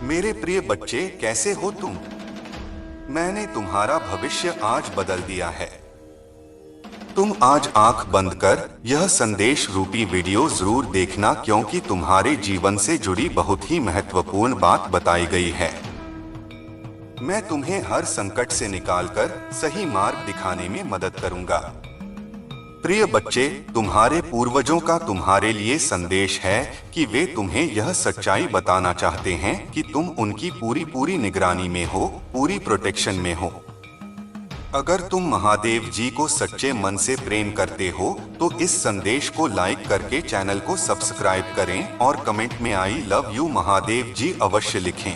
मेरे प्रिय बच्चे, कैसे हो तुम? मैंने तुम्हारा भविष्य आज बदल दिया है। तुम आज आंख बंद कर यह संदेश रूपी वीडियो जरूर देखना, क्योंकि तुम्हारे जीवन से जुड़ी बहुत ही महत्वपूर्ण बात बताई गई है। मैं तुम्हें हर संकट से निकालकर सही मार्ग दिखाने में मदद करूंगा। प्रिय बच्चे, तुम्हारे पूर्वजों का तुम्हारे लिए संदेश है कि वे तुम्हें यह सच्चाई बताना चाहते हैं कि तुम उनकी पूरी निगरानी में हो, पूरी प्रोटेक्शन में हो। अगर तुम महादेव जी को सच्चे मन से प्रेम करते हो तो इस संदेश को लाइक करके चैनल को सब्सक्राइब करें और कमेंट में आई लव यू महादेव जी अवश्य लिखें।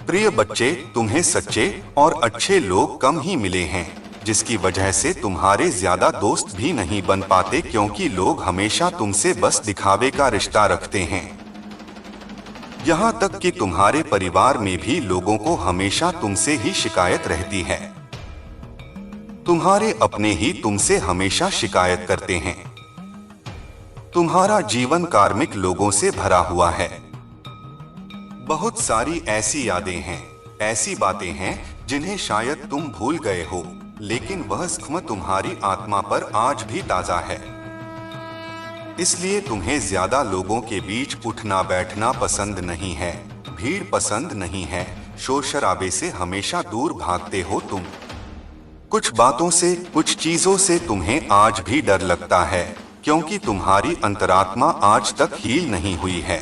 प्रिय बच्चे, तुम्हें सच्चे और अच्छे लोग कम ही मिले हैं, जिसकी वजह से तुम्हारे ज्यादा दोस्त भी नहीं बन पाते, क्योंकि लोग हमेशा तुमसे बस दिखावे का रिश्ता रखते हैं। यहाँ तक कि तुम्हारे परिवार में भी लोगों को हमेशा तुमसे ही शिकायत रहती है। तुम्हारे अपने ही तुमसे हमेशा शिकायत करते हैं। तुम्हारा जीवन कार्मिक लोगों से भरा हुआ है। बहुत सारी ऐसी यादें हैं, ऐसी बातें हैं जिन्हें शायद तुम भूल गए हो, लेकिन वह जख्म तुम्हारी आत्मा पर आज भी ताजा है। इसलिए तुम्हें ज्यादा लोगों के बीच उठना बैठना पसंद नहीं है, भीड़ पसंद नहीं है, शोर शराबे से हमेशा दूर भागते हो तुम। कुछ बातों से, कुछ चीजों से तुम्हें आज भी डर लगता है, क्योंकि तुम्हारी अंतरात्मा आज तक हील नहीं हुई है।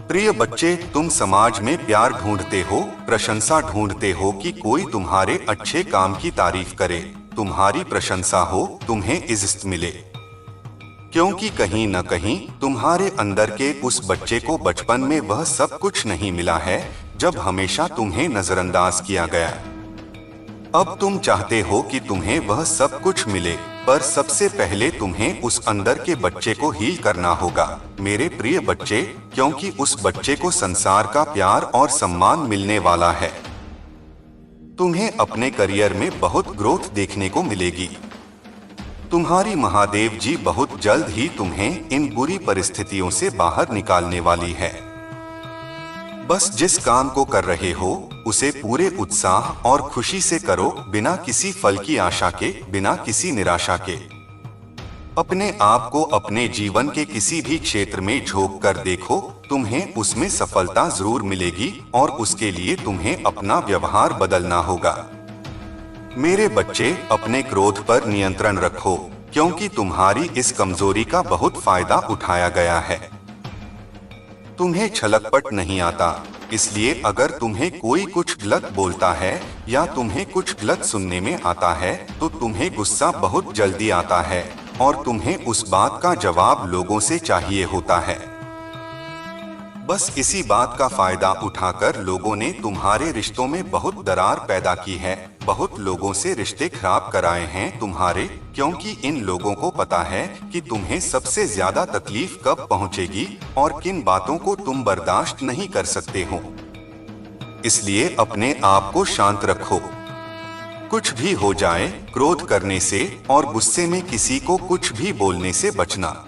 प्रिय बच्चे, तुम समाज में प्यार ढूंढते हो, प्रशंसा ढूंढते हो कि कोई तुम्हारे अच्छे काम की तारीफ करे, तुम्हारी प्रशंसा हो, तुम्हें इज्जत मिले। क्योंकि कहीं न कहीं तुम्हारे अंदर के उस बच्चे को बचपन में वह सब कुछ नहीं मिला है, जब हमेशा तुम्हें नजरअंदाज किया गया। अब तुम चाहते हो कि तुम्हें वह सब कुछ मिले, पर सबसे पहले तुम्हें उस अंदर के बच्चे को हील करना होगा मेरे प्रिय बच्चे, क्योंकि उस बच्चे को संसार का प्यार और सम्मान मिलने वाला है। तुम्हें अपने करियर में बहुत ग्रोथ देखने को मिलेगी। तुम्हारी महादेव जी बहुत जल्द ही तुम्हें इन बुरी परिस्थितियों से बाहर निकालने वाली है। बस जिस काम को कर रहे हो उसे पूरे उत्साह और खुशी से करो, बिना किसी फल की आशा के, बिना किसी निराशा के। अपने आप को अपने जीवन के किसी भी क्षेत्र में झोंक कर देखो, तुम्हें उसमें सफलता जरूर मिलेगी और उसके लिए तुम्हें अपना व्यवहार बदलना होगा। मेरे बच्चे, अपने क्रोध पर नियंत्रण रखो, क्योंकि तुम्हारी इस कमजोरी का बहुत फायदा उठाया गया है। तुम्हें छलकपट नहीं आता, इसलिए अगर तुम्हें कोई कुछ गलत बोलता है या तुम्हें कुछ गलत सुनने में आता है तो तुम्हें गुस्सा बहुत जल्दी आता है और तुम्हें उस बात का जवाब लोगों से चाहिए होता है। बस इसी बात का फायदा उठाकर लोगों ने तुम्हारे रिश्तों में बहुत दरार पैदा की है, बहुत लोगों से रिश्ते खराब कराए हैं तुम्हारे, क्योंकि इन लोगों को पता है कि तुम्हें सबसे ज्यादा तकलीफ कब पहुंचेगी और किन बातों को तुम बर्दाश्त नहीं कर सकते हो। इसलिए अपने आप को शांत रखो। कुछ भी हो जाए, क्रोध करने से और गुस्से में किसी को कुछ भी बोलने से बचना।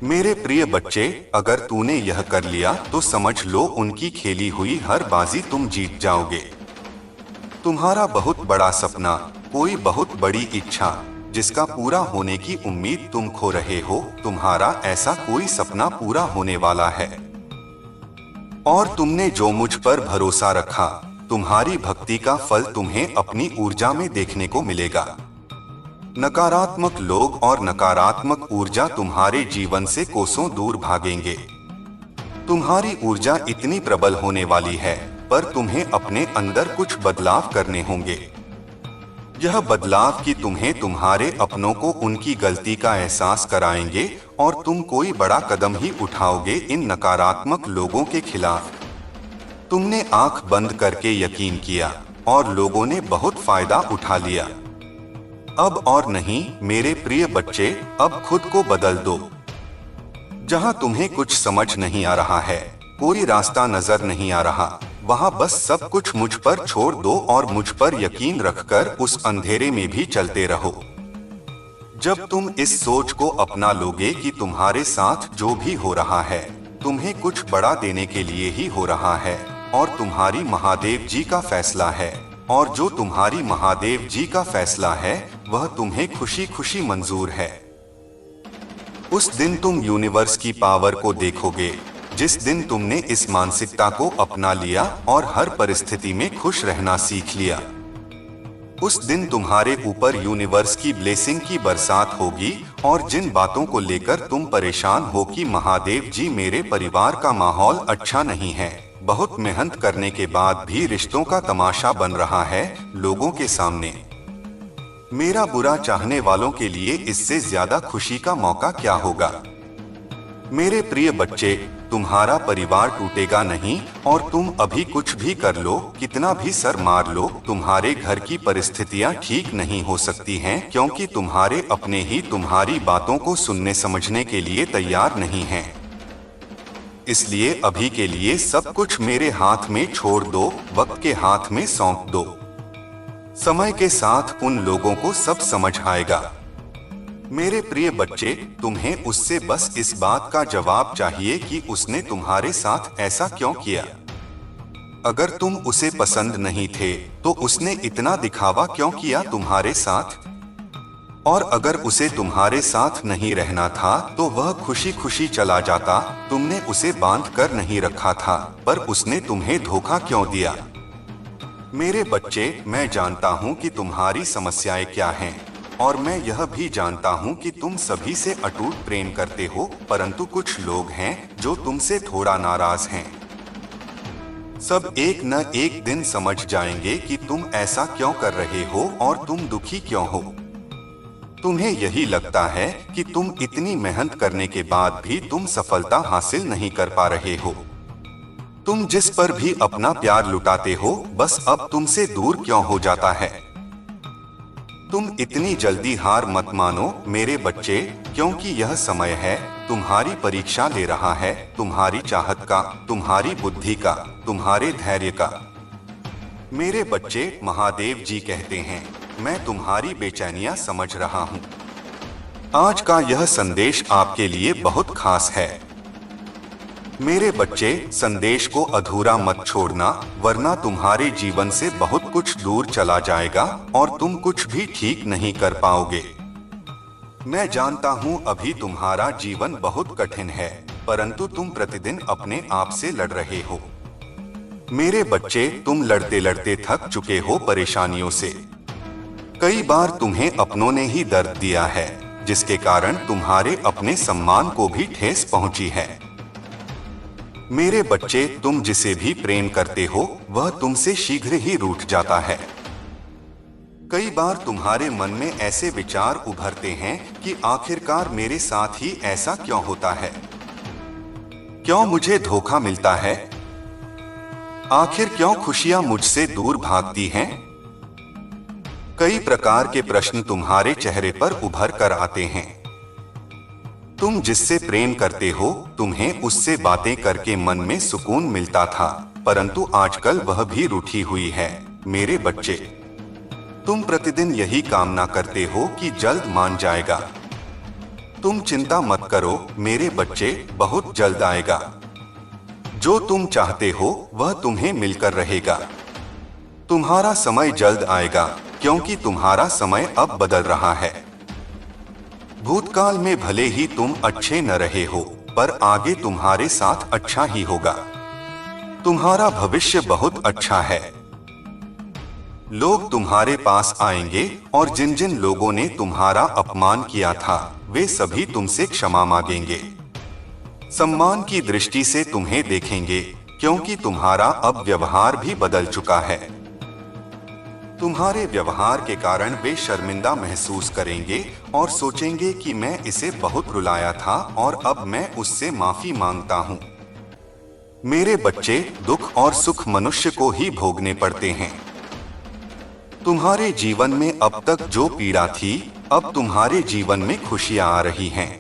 मेरे प्रिय बच्चे, अगर तूने यह कर लिया तो समझ लो उनकी खेली हुई हर बाजी तुम जीत जाओगे। तुम्हारा बहुत बड़ा सपना, कोई बहुत बड़ी इच्छा जिसका पूरा होने की उम्मीद तुम खो रहे हो, तुम्हारा ऐसा कोई सपना पूरा होने वाला है। और तुमने जो मुझ पर भरोसा रखा, तुम्हारी भक्ति का फल तुम्हें अपनी ऊर्जा में देखने को मिलेगा। नकारात्मक लोग और नकारात्मक ऊर्जा तुम्हारे जीवन से कोसों दूर भागेंगे। तुम्हारी ऊर्जा इतनी प्रबल होने वाली है, पर तुम्हें अपने अंदर कुछ बदलाव करने होंगे। यह बदलाव कि तुम्हें तुम्हारे अपनों को उनकी गलती का एहसास कराएंगे और तुम कोई बड़ा कदम ही उठाओगे इन नकारात्मक लोगों के खिलाफ। तुमने आंख बंद करके यकीन किया और लोगों ने बहुत फायदा उठा लिया। अब और नहीं मेरे प्रिय बच्चे, अब खुद को बदल दो। जहां तुम्हें कुछ समझ नहीं आ रहा है, कोई रास्ता नजर नहीं आ रहा, वहां बस सब कुछ मुझ पर छोड़ दो और मुझ पर यकीन रखकर उस अंधेरे में भी चलते रहो। जब तुम इस सोच को अपना लोगे कि तुम्हारे साथ जो भी हो रहा है तुम्हें कुछ बड़ा देने के लिए ही हो रहा है और तुम्हारी महादेव जी का फैसला है, और जो तुम्हारी महादेव जी का फैसला है वह तुम्हें खुशी खुशी मंजूर है। उस दिन तुम यूनिवर्स की पावर को देखोगे जिस दिन तुमने इस मानसिकता को अपना लिया और हर परिस्थिति में खुश रहना सीख लिया। उस दिन तुम्हारे ऊपर यूनिवर्स की ब्लेसिंग की बरसात होगी, और जिन बातों को लेकर तुम परेशान हो कि महादेव जी मेरे परिवार का माहौल अच्छा नहीं है, बहुत मेहनत करने के बाद भी रिश्तों का तमाशा बन रहा है लोगों के सामने, मेरा बुरा चाहने वालों के लिए इससे ज्यादा खुशी का मौका क्या होगा। मेरे प्रिय बच्चे, तुम्हारा परिवार टूटेगा नहीं, और तुम अभी कुछ भी कर लो, कितना भी सर मार लो, तुम्हारे घर की परिस्थितियां ठीक नहीं हो सकती हैं, क्योंकि तुम्हारे अपने ही तुम्हारी बातों को सुनने समझने के लिए तैयार नहीं हैं। इसलिए अभी के लिए सब कुछ मेरे हाथ में छोड़ दो, वक्त के हाथ में सौंप दो। समय के साथ उन लोगों को सब समझ आएगा। मेरे प्रिय बच्चे, तुम्हें उससे बस इस बात का जवाब चाहिए कि उसने तुम्हारे साथ ऐसा क्यों किया। अगर तुम उसे पसंद नहीं थे तो उसने इतना दिखावा क्यों किया तुम्हारे साथ, और अगर उसे तुम्हारे साथ नहीं रहना था तो वह खुशी खुशी चला जाता। तुमने उसे बांध कर नहीं रखा था, पर उसने तुम्हें धोखा क्यों दिया। मेरे बच्चे, मैं जानता हूँ कि तुम्हारी समस्याएं क्या हैं, और मैं यह भी जानता हूँ कि तुम सभी से अटूट प्रेम करते हो, परंतु कुछ लोग हैं जो तुमसे थोड़ा नाराज हैं। सब एक न एक दिन समझ जाएंगे कि तुम ऐसा क्यों कर रहे हो और तुम दुखी क्यों हो। तुम्हें यही लगता है कि तुम इतनी मेहनत करने के बाद भी तुम सफलता हासिल नहीं कर पा रहे हो। तुम जिस पर भी अपना प्यार लुटाते हो बस अब तुमसे दूर क्यों हो जाता है। तुम इतनी जल्दी हार मत मानो मेरे बच्चे, क्योंकि यह समय है तुम्हारी परीक्षा ले रहा है, तुम्हारी चाहत का, तुम्हारी बुद्धि का, तुम्हारे धैर्य का। मेरे बच्चे, महादेव जी कहते हैं, मैं तुम्हारी बेचैनियां समझ रहा हूँ। आज का यह संदेश आपके लिए बहुत खास है। मेरे बच्चे, संदेश को अधूरा मत छोड़ना, वरना तुम्हारे जीवन से बहुत कुछ दूर चला जाएगा और तुम कुछ भी ठीक नहीं कर पाओगे। मैं जानता हूँ अभी तुम्हारा जीवन बहुत कठिन है, परंतु तुम प्रतिदिन अपने आप से लड़ रहे हो। मेरे बच्चे, तुम लड़ते लड़ते थक चुके हो परेशानियों से। कई बार तुम्हें अपनों ने ही दर्द दिया है, जिसके कारण तुम्हारे अपने सम्मान को भी ठेस पहुंची है। मेरे बच्चे, तुम जिसे भी प्रेम करते हो वह तुमसे शीघ्र ही रूठ जाता है। कई बार तुम्हारे मन में ऐसे विचार उभरते हैं कि आखिरकार मेरे साथ ही ऐसा क्यों होता है, क्यों मुझे धोखा मिलता है, आखिर क्यों खुशियां मुझसे दूर भागती हैं। कई प्रकार के प्रश्न तुम्हारे चेहरे पर उभर कर आते हैं। तुम जिससे प्रेम करते हो, तुम्हें उससे बातें करके मन में सुकून मिलता था, परंतु आजकल वह भी रूठी हुई है। मेरे बच्चे, तुम प्रतिदिन यही कामना करते हो कि जल्द मान जाएगा। तुम चिंता मत करो मेरे बच्चे, बहुत जल्द आएगा। जो तुम चाहते हो वह तुम्हें मिलकर रहेगा। तुम्हारा समय जल्द आएगा, क्योंकि तुम्हारा समय अब बदल रहा है। भूतकाल में भले ही तुम अच्छे न रहे हो, पर आगे तुम्हारे साथ अच्छा ही होगा। तुम्हारा भविष्य बहुत अच्छा है। लोग तुम्हारे पास आएंगे और जिन जिन लोगों ने तुम्हारा अपमान किया था वे सभी तुमसे क्षमा मांगेंगे। सम्मान की दृष्टि से तुम्हें देखेंगे, क्योंकि तुम्हारा अब व्यवहार भी बदल चुका है। तुम्हारे व्यवहार के कारण वे शर्मिंदा महसूस करेंगे और सोचेंगे कि मैं इसे बहुत रुलाया था और अब मैं उससे माफी मांगता हूँ। मेरे बच्चे, दुख और सुख मनुष्य को ही भोगने पड़ते हैं। तुम्हारे जीवन में अब तक जो पीड़ा थी, अब तुम्हारे जीवन में खुशियां आ रही हैं।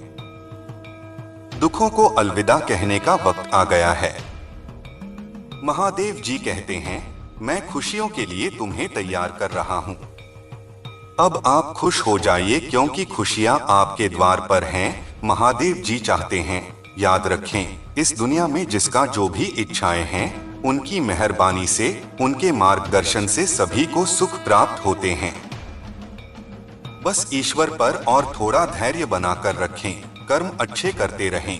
दुखों को अलविदा कहने का वक्त आ गया है। महादेव जी कहते हैं, मैं खुशियों के लिए तुम्हें तैयार कर रहा हूं। अब आप खुश हो जाइए, क्योंकि खुशियां आपके द्वार पर हैं। महादेव जी चाहते हैं, याद रखें, इस दुनिया में जिसका जो भी इच्छाएं हैं, उनकी मेहरबानी से, उनके मार्गदर्शन से सभी को सुख प्राप्त होते हैं। बस ईश्वर पर और थोड़ा धैर्य बनाकर रखें, कर्म अच्छे करते रहें।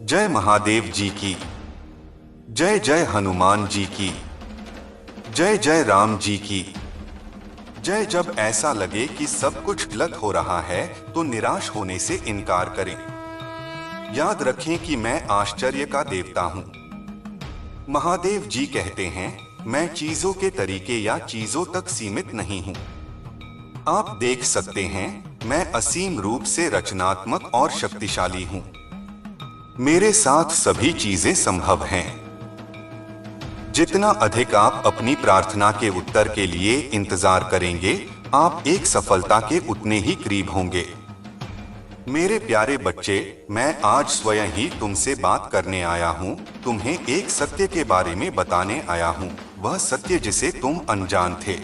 जय महादेव जी की जय, जय हनुमान जी की जय, जय राम जी की जय। जब ऐसा लगे कि सब कुछ गलत हो रहा है तो निराश होने से इनकार करें। याद रखें कि मैं आश्चर्य का देवता हूं। महादेव जी कहते हैं, मैं चीजों के तरीके या चीजों तक सीमित नहीं हूं। आप देख सकते हैं, मैं असीम रूप से रचनात्मक और शक्तिशाली हूं। मेरे साथ सभी चीजें संभव हैं। जितना अधिक आप अपनी प्रार्थना के उत्तर के लिए इंतजार करेंगे, आप एक सफलता के उतने ही करीब होंगे। मेरे प्यारे बच्चे, मैं आज स्वयं ही तुमसे बात करने आया हूँ। तुम्हें एक सत्य के बारे में बताने आया हूँ, वह सत्य जिसे तुम अनजान थे।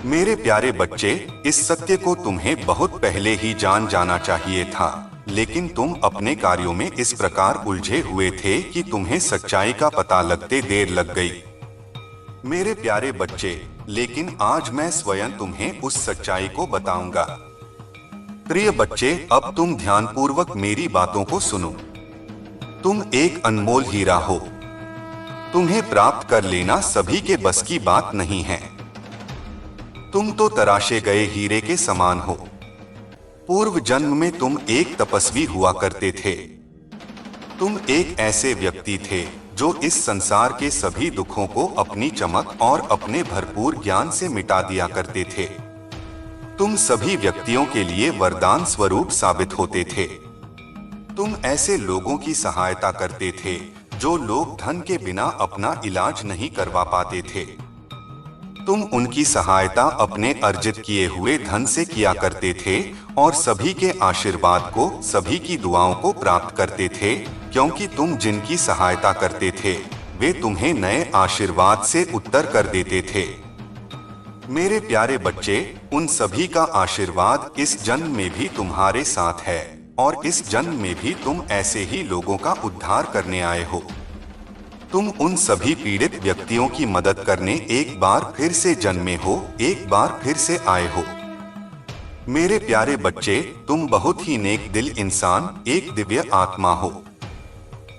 मेरे प्यारे बच्चे, इस सत्य को तुम्हें बहुत पहले ही जान जाना चाहिए था, लेकिन तुम अपने कार्यों में इस प्रकार उलझे हुए थे कि तुम्हें सच्चाई का पता लगते देर लग गई। मेरे प्यारे बच्चे, लेकिन आज मैं स्वयं तुम्हें उस सच्चाई को बताऊंगा। प्रिय बच्चे, अब तुम ध्यानपूर्वक मेरी बातों को सुनो। तुम एक अनमोल हीरा हो। तुम्हें प्राप्त कर लेना सभी के बस की बात नहीं है। तुम तो तराशे गए हीरे के समान हो। पूर्व जन्म में तुम एक तपस्वी हुआ करते थे। तुम एक ऐसे व्यक्ति थे जो इस संसार के सभी दुखों को अपनी चमक और अपने भरपूर ज्ञान से मिटा दिया करते थे। तुम सभी व्यक्तियों के लिए वरदान स्वरूप साबित होते थे। तुम ऐसे लोगों की सहायता करते थे जो लोग धन के बिना अपना इलाज नहीं करवा पाते थे। तुम उनकी सहायता अपने अर्जित किए हुए धन से किया करते थे और सभी के आशीर्वाद को, सभी की दुआओं को प्राप्त करते थे, क्योंकि तुम जिनकी सहायता करते थे वे तुम्हें नए आशीर्वाद से उत्तर कर देते थे। मेरे प्यारे बच्चे, उन सभी का आशीर्वाद इस जन्म में भी तुम्हारे साथ है और इस जन्म में भी तुम ऐसे ही लोगों का उद्धार करने आए हो। तुम उन सभी पीड़ित व्यक्तियों की मदद करने एक बार फिर से जन्मे हो, एक बार फिर से आए हो। मेरे प्यारे बच्चे, तुम बहुत ही नेक दिल इंसान, एक दिव्य आत्मा हो।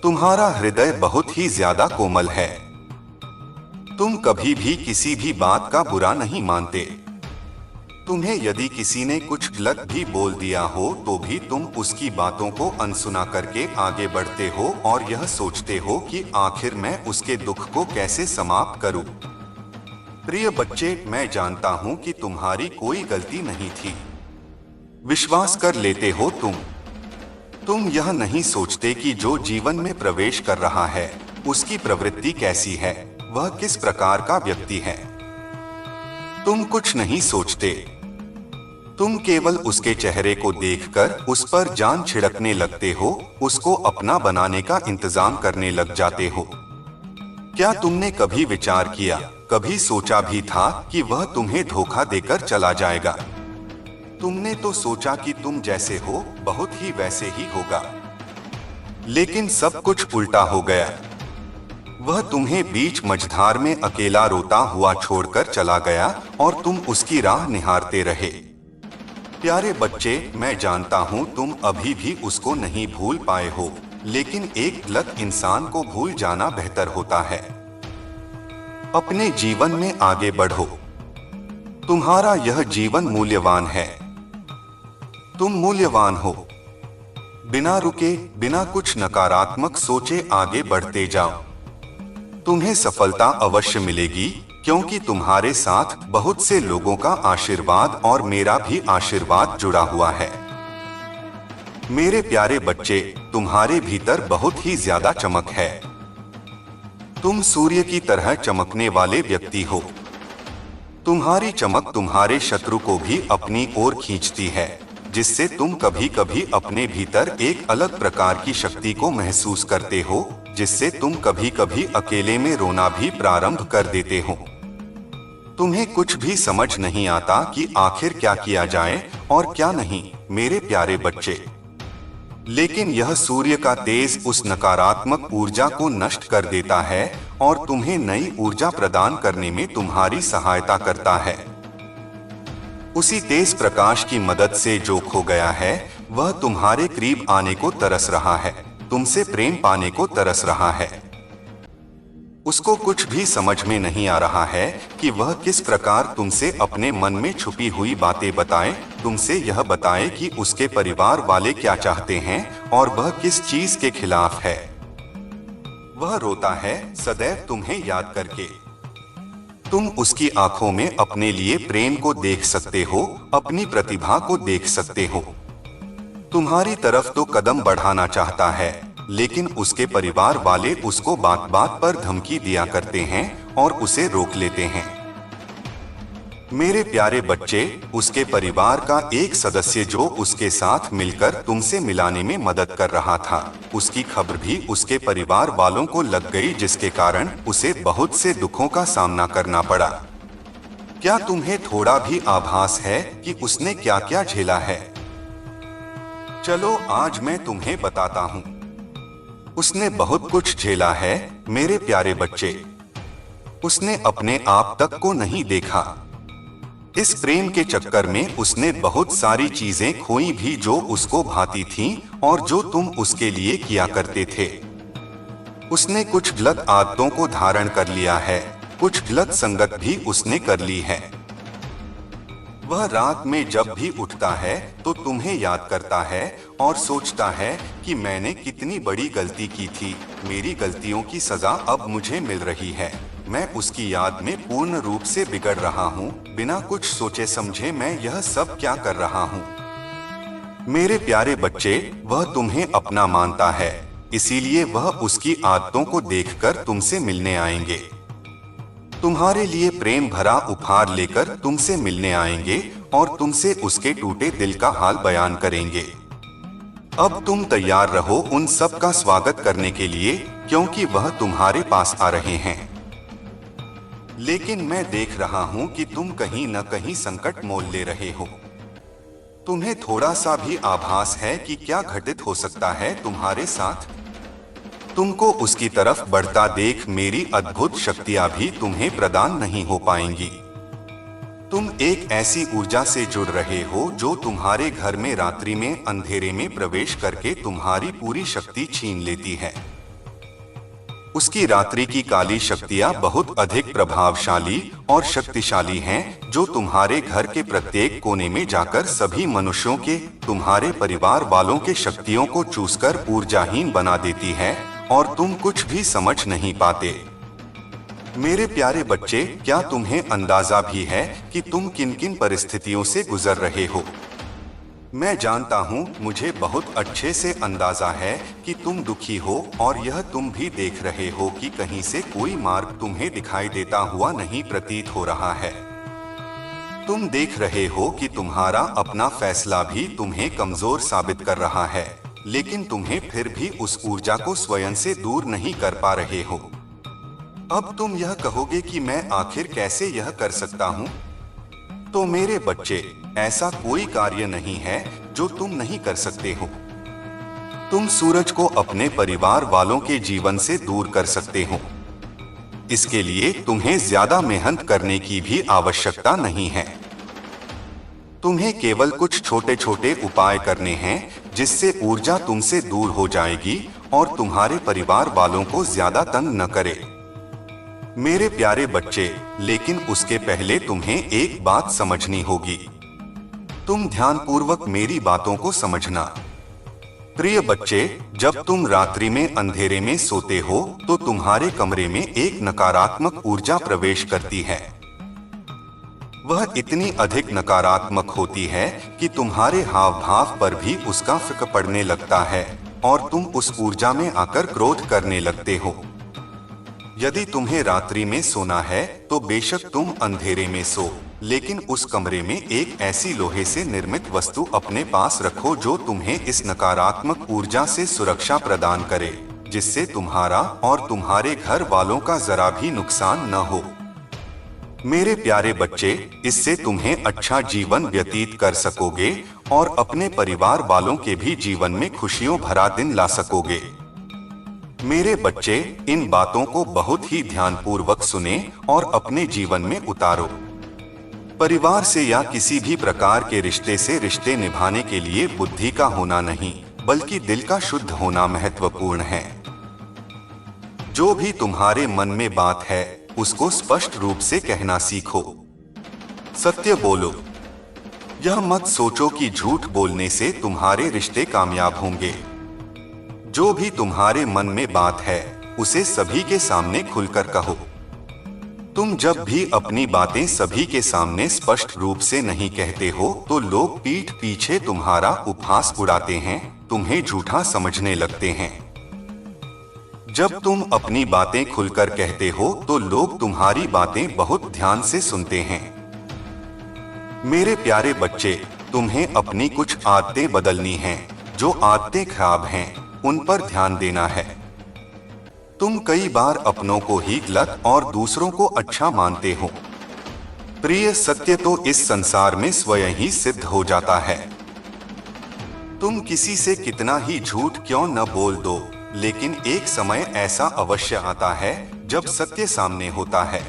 तुम्हारा हृदय बहुत ही ज्यादा कोमल है। तुम कभी भी किसी भी बात का बुरा नहीं मानते। तुम्हें यदि किसी ने कुछ गलत भी बोल दिया हो तो भी तुम उसकी बातों को अनसुना करके आगे बढ़ते हो और यह सोचते हो कि आखिर मैं उसके दुख को कैसे समाप्त करूं। प्रिय बच्चे, मैं जानता हूं कि तुम्हारी कोई गलती नहीं थी। विश्वास कर लेते हो तुम यह नहीं सोचते कि जो जीवन में प्रवेश कर रहा है उसकी प्रवृत्ति कैसी है, वह किस प्रकार का व्यक्ति है। तुम कुछ नहीं सोचते। तुम केवल उसके चेहरे को देखकर उस पर जान छिड़कने लगते हो, उसको अपना बनाने का इंतजाम करने लग जाते हो। क्या तुमने कभी विचार किया, कभी सोचा भी था कि वह तुम्हें धोखा देकर चला जाएगा? तुमने तो सोचा कि तुम जैसे हो बहुत ही वैसे ही होगा, लेकिन सब कुछ उल्टा हो गया। वह तुम्हें बीच मझधार में अकेला रोता हुआ छोड़कर चला गया और तुम उसकी राह निहारते रहे। प्यारे बच्चे, मैं जानता हूँ तुम अभी भी उसको नहीं भूल पाए हो, लेकिन एक गलत इंसान को भूल जाना बेहतर होता है। अपने जीवन में आगे बढ़ो। तुम्हारा यह जीवन मूल्यवान है। तुम मूल्यवान हो। बिना रुके, बिना कुछ नकारात्मक सोचे आगे बढ़ते जाओ। तुम्हें सफलता अवश्य मिलेगी, क्योंकि तुम्हारे साथ बहुत से लोगों का आशीर्वाद और मेरा भी आशीर्वाद जुड़ा हुआ है। मेरे प्यारे बच्चे, तुम्हारे भीतर बहुत ही ज्यादा चमक है। तुम सूर्य की तरह चमकने वाले व्यक्ति हो। तुम्हारी चमक तुम्हारे शत्रु को भी अपनी ओर खींचती है, जिससे तुम कभी कभी अपने भीतर एक अलग प्रकार की शक्ति को महसूस करते हो, जिससे तुम कभी कभी अकेले में रोना भी प्रारंभ कर देते हो। तुम्हें कुछ भी समझ नहीं आता कि आखिर क्या किया जाए और क्या नहीं। मेरे प्यारे बच्चे, लेकिन यह सूर्य का तेज उस नकारात्मक ऊर्जा को नष्ट कर देता है और तुम्हें नई ऊर्जा प्रदान करने में तुम्हारी सहायता करता है। उसी तेज प्रकाश की मदद से जो खो गया है वह तुम्हारे करीब आने को तरस रहा है, तुमसे प्रेम पाने को तरस रहा है। उसको कुछ भी समझ में नहीं आ रहा है कि वह किस प्रकार तुमसे अपने मन में छुपी हुई बातें बताए, तुमसे यह बताए कि उसके परिवार वाले क्या चाहते हैं और वह किस चीज के खिलाफ है। वह रोता है सदैव तुम्हें याद करके। तुम उसकी आंखों में अपने लिए प्रेम को देख सकते हो, अपनी प्रतिभा को देख सकते हो। तुम्हारी तरफ तो कदम बढ़ाना चाहता है, लेकिन उसके परिवार वाले उसको बात बात पर धमकी दिया करते हैं और उसे रोक लेते हैं। मेरे प्यारे बच्चे, उसके परिवार का एक सदस्य जो उसके साथ मिलकर तुमसे मिलाने में मदद कर रहा था, उसकी खबर भी उसके परिवार वालों को लग गई, जिसके कारण उसे बहुत से दुखों का सामना करना पड़ा। क्या तुम्हें थोड़ा भी आभास है कि उसने क्या क्या झेला है? चलो आज मैं तुम्हें बताता हूँ। उसने बहुत कुछ झेला है मेरे प्यारे बच्चे। उसने अपने आप तक को नहीं देखा। इस प्रेम के चक्कर में उसने बहुत सारी चीजें खोई भी जो उसको भाती थीं और जो तुम उसके लिए किया करते थे। उसने कुछ गलत आदतों को धारण कर लिया है, कुछ गलत संगत भी उसने कर ली है। वह रात में जब भी उठता है तो तुम्हें याद करता है और सोचता है कि मैंने कितनी बड़ी गलती की थी, मेरी गलतियों की सजा अब मुझे मिल रही है। मैं उसकी याद में पूर्ण रूप से बिगड़ रहा हूँ, बिना कुछ सोचे समझे मैं यह सब क्या कर रहा हूँ। मेरे प्यारे बच्चे, वह तुम्हें अपना मानता है, इसीलिए वह उसकी आदतों को देखकर तुमसे मिलने आएंगे। तुम्हारे लिए प्रेम भरा उपहार लेकर तुमसे मिलने आएंगे और तुमसे उसके टूटे दिल का हाल बयान करेंगे। अब तुम तैयार रहो उन सब का स्वागत करने के लिए, क्योंकि वह तुम्हारे पास आ रहे हैं। लेकिन मैं देख रहा हूं कि तुम कहीं न कहीं संकट मोल ले रहे हो। तुम्हें थोड़ा सा भी आभास है कि क्या घटित हो सकता है तुम्हारे साथ। तुमको उसकी तरफ बढ़ता देख मेरी अद्भुत शक्तियां भी तुम्हें प्रदान नहीं हो पाएंगी। तुम एक ऐसी ऊर्जा से जुड़ रहे हो जो तुम्हारे घर में रात्रि में अंधेरे में प्रवेश करके तुम्हारी पूरी शक्ति छीन लेती है। उसकी रात्रि की काली शक्तियां बहुत अधिक प्रभावशाली और शक्तिशाली हैं, जो तुम्हारे घर के प्रत्येक कोने में जाकर सभी मनुष्यों के, तुम्हारे परिवार वालों के शक्तियों को चूसकर ऊर्जाहीन बना देती है और तुम कुछ भी समझ नहीं पाते। मेरे प्यारे बच्चे, क्या तुम्हें अंदाजा भी है कि तुम किन किन परिस्थितियों से गुजर रहे हो? मैं जानता हूँ, मुझे बहुत अच्छे से अंदाजा है कि तुम दुखी हो और यह तुम भी देख रहे हो कि कहीं से कोई मार्ग तुम्हें दिखाई देता हुआ नहीं प्रतीत हो रहा है। तुम देख रहे हो कि तुम्हारा अपना फैसला भी तुम्हें कमजोर साबित कर रहा है, लेकिन तुम्हें फिर भी उस ऊर्जा को स्वयं से दूर नहीं कर पा रहे हो। अब तुम यह कहोगे कि मैं आखिर कैसे यह कर सकता हूँ? तो मेरे बच्चे, ऐसा कोई कार्य नहीं है जो तुम नहीं कर सकते हो। तुम सूरज को अपने परिवार वालों के जीवन से दूर कर सकते हो। इसके लिए तुम्हें ज्यादा मेहनत करने की भी आवश्यकता नहीं है। तुम्हें केवल कुछ छोटे छोटे उपाय करने हैं जिससे ऊर्जा तुमसे दूर हो जाएगी और तुम्हारे परिवार वालों को ज्यादा तंग न करे। मेरे प्यारे बच्चे, लेकिन उसके पहले तुम्हें एक बात समझनी होगी। तुम ध्यानपूर्वक मेरी बातों को समझना। प्रिय बच्चे, जब तुम रात्रि में अंधेरे में सोते हो तो तुम्हारे कमरे में एक नकारात्मक ऊर्जा प्रवेश करती है। वह इतनी अधिक नकारात्मक होती है कि तुम्हारे हाव भाव पर भी उसका फर्क पड़ने लगता है और तुम उस ऊर्जा में आकर क्रोध करने लगते हो। यदि तुम्हें रात्रि में सोना है तो बेशक तुम अंधेरे में सो, लेकिन उस कमरे में एक ऐसी लोहे से निर्मित वस्तु अपने पास रखो जो तुम्हें इस नकारात्मक ऊर्जा से सुरक्षा प्रदान करे, जिससे तुम्हारा और तुम्हारे घर वालों का जरा भी नुकसान न हो। मेरे प्यारे बच्चे, इससे तुम्हें अच्छा जीवन व्यतीत कर सकोगे और अपने परिवार वालों के भी जीवन में खुशियों भरा दिन ला सकोगे। मेरे बच्चे, इन बातों को बहुत ही ध्यानपूर्वक सुने और अपने जीवन में उतारो। परिवार से या किसी भी प्रकार के रिश्ते से रिश्ते निभाने के लिए बुद्धि का होना नहीं, बल्कि दिल का शुद्ध होना महत्वपूर्ण है। जो भी तुम्हारे मन में बात है, उसको स्पष्ट रूप से कहना सीखो। सत्य बोलो। यह मत सोचो कि झूठ बोलने से तुम्हारे रिश्ते कामयाब होंगे। जो भी तुम्हारे मन में बात है, उसे सभी के सामने खुलकर कहो। तुम जब भी अपनी बातें सभी के सामने स्पष्ट रूप से नहीं कहते हो, तो लोग पीठ पीछे तुम्हारा उपहास उड़ाते हैं, तुम्हें झूठा समझने लगते हैं। जब तुम अपनी बातें खुलकर कहते हो, तो लोग तुम्हारी बातें बहुत ध्यान से सुनते हैं। मेरे प्यारे बच्चे, तुम्हें अपनी कुछ आदतें बदलनी हैं। जो आदतें खराब हैं, उन पर ध्यान देना है। तुम कई बार अपनों को ही गलत और दूसरों को अच्छा मानते हो। प्रिय, सत्य तो इस संसार में स्वयं ही सिद्ध हो जाता है। तुम किसी से कितना ही झूठ क्यों न बोल दो, लेकिन एक समय ऐसा अवश्य आता है जब सत्य सामने होता है।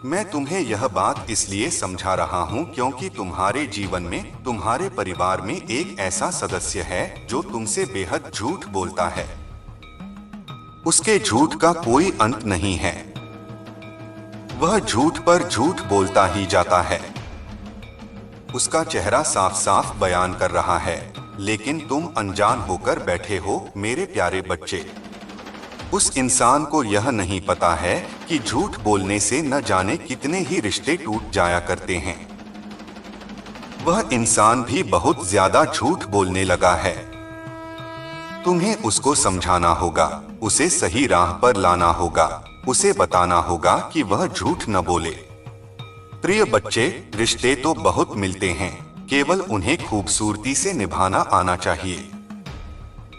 मैं तुम्हें यह बात इसलिए समझा रहा हूँ क्योंकि तुम्हारे जीवन में, तुम्हारे परिवार में एक ऐसा सदस्य है जो तुमसे बेहद झूठ बोलता है। उसके झूठ का कोई अंत नहीं है। वह झूठ पर झूठ बोलता ही जाता है। उसका चेहरा साफ साफ बयान कर रहा है, लेकिन तुम अनजान होकर बैठे हो। मेरे प्यारे बच्चे, उस इंसान को यह नहीं पता है कि झूठ बोलने से न जाने कितने ही रिश्ते टूट जाया करते हैं। वह इंसान भी बहुत ज्यादा झूठ बोलने लगा है। तुम्हें उसको समझाना होगा, उसे सही राह पर लाना होगा, उसे बताना होगा कि वह झूठ न बोले। प्रिय बच्चे, रिश्ते तो बहुत मिलते हैं, केवल उन्हें खूबसूरती से निभाना आना चाहिए।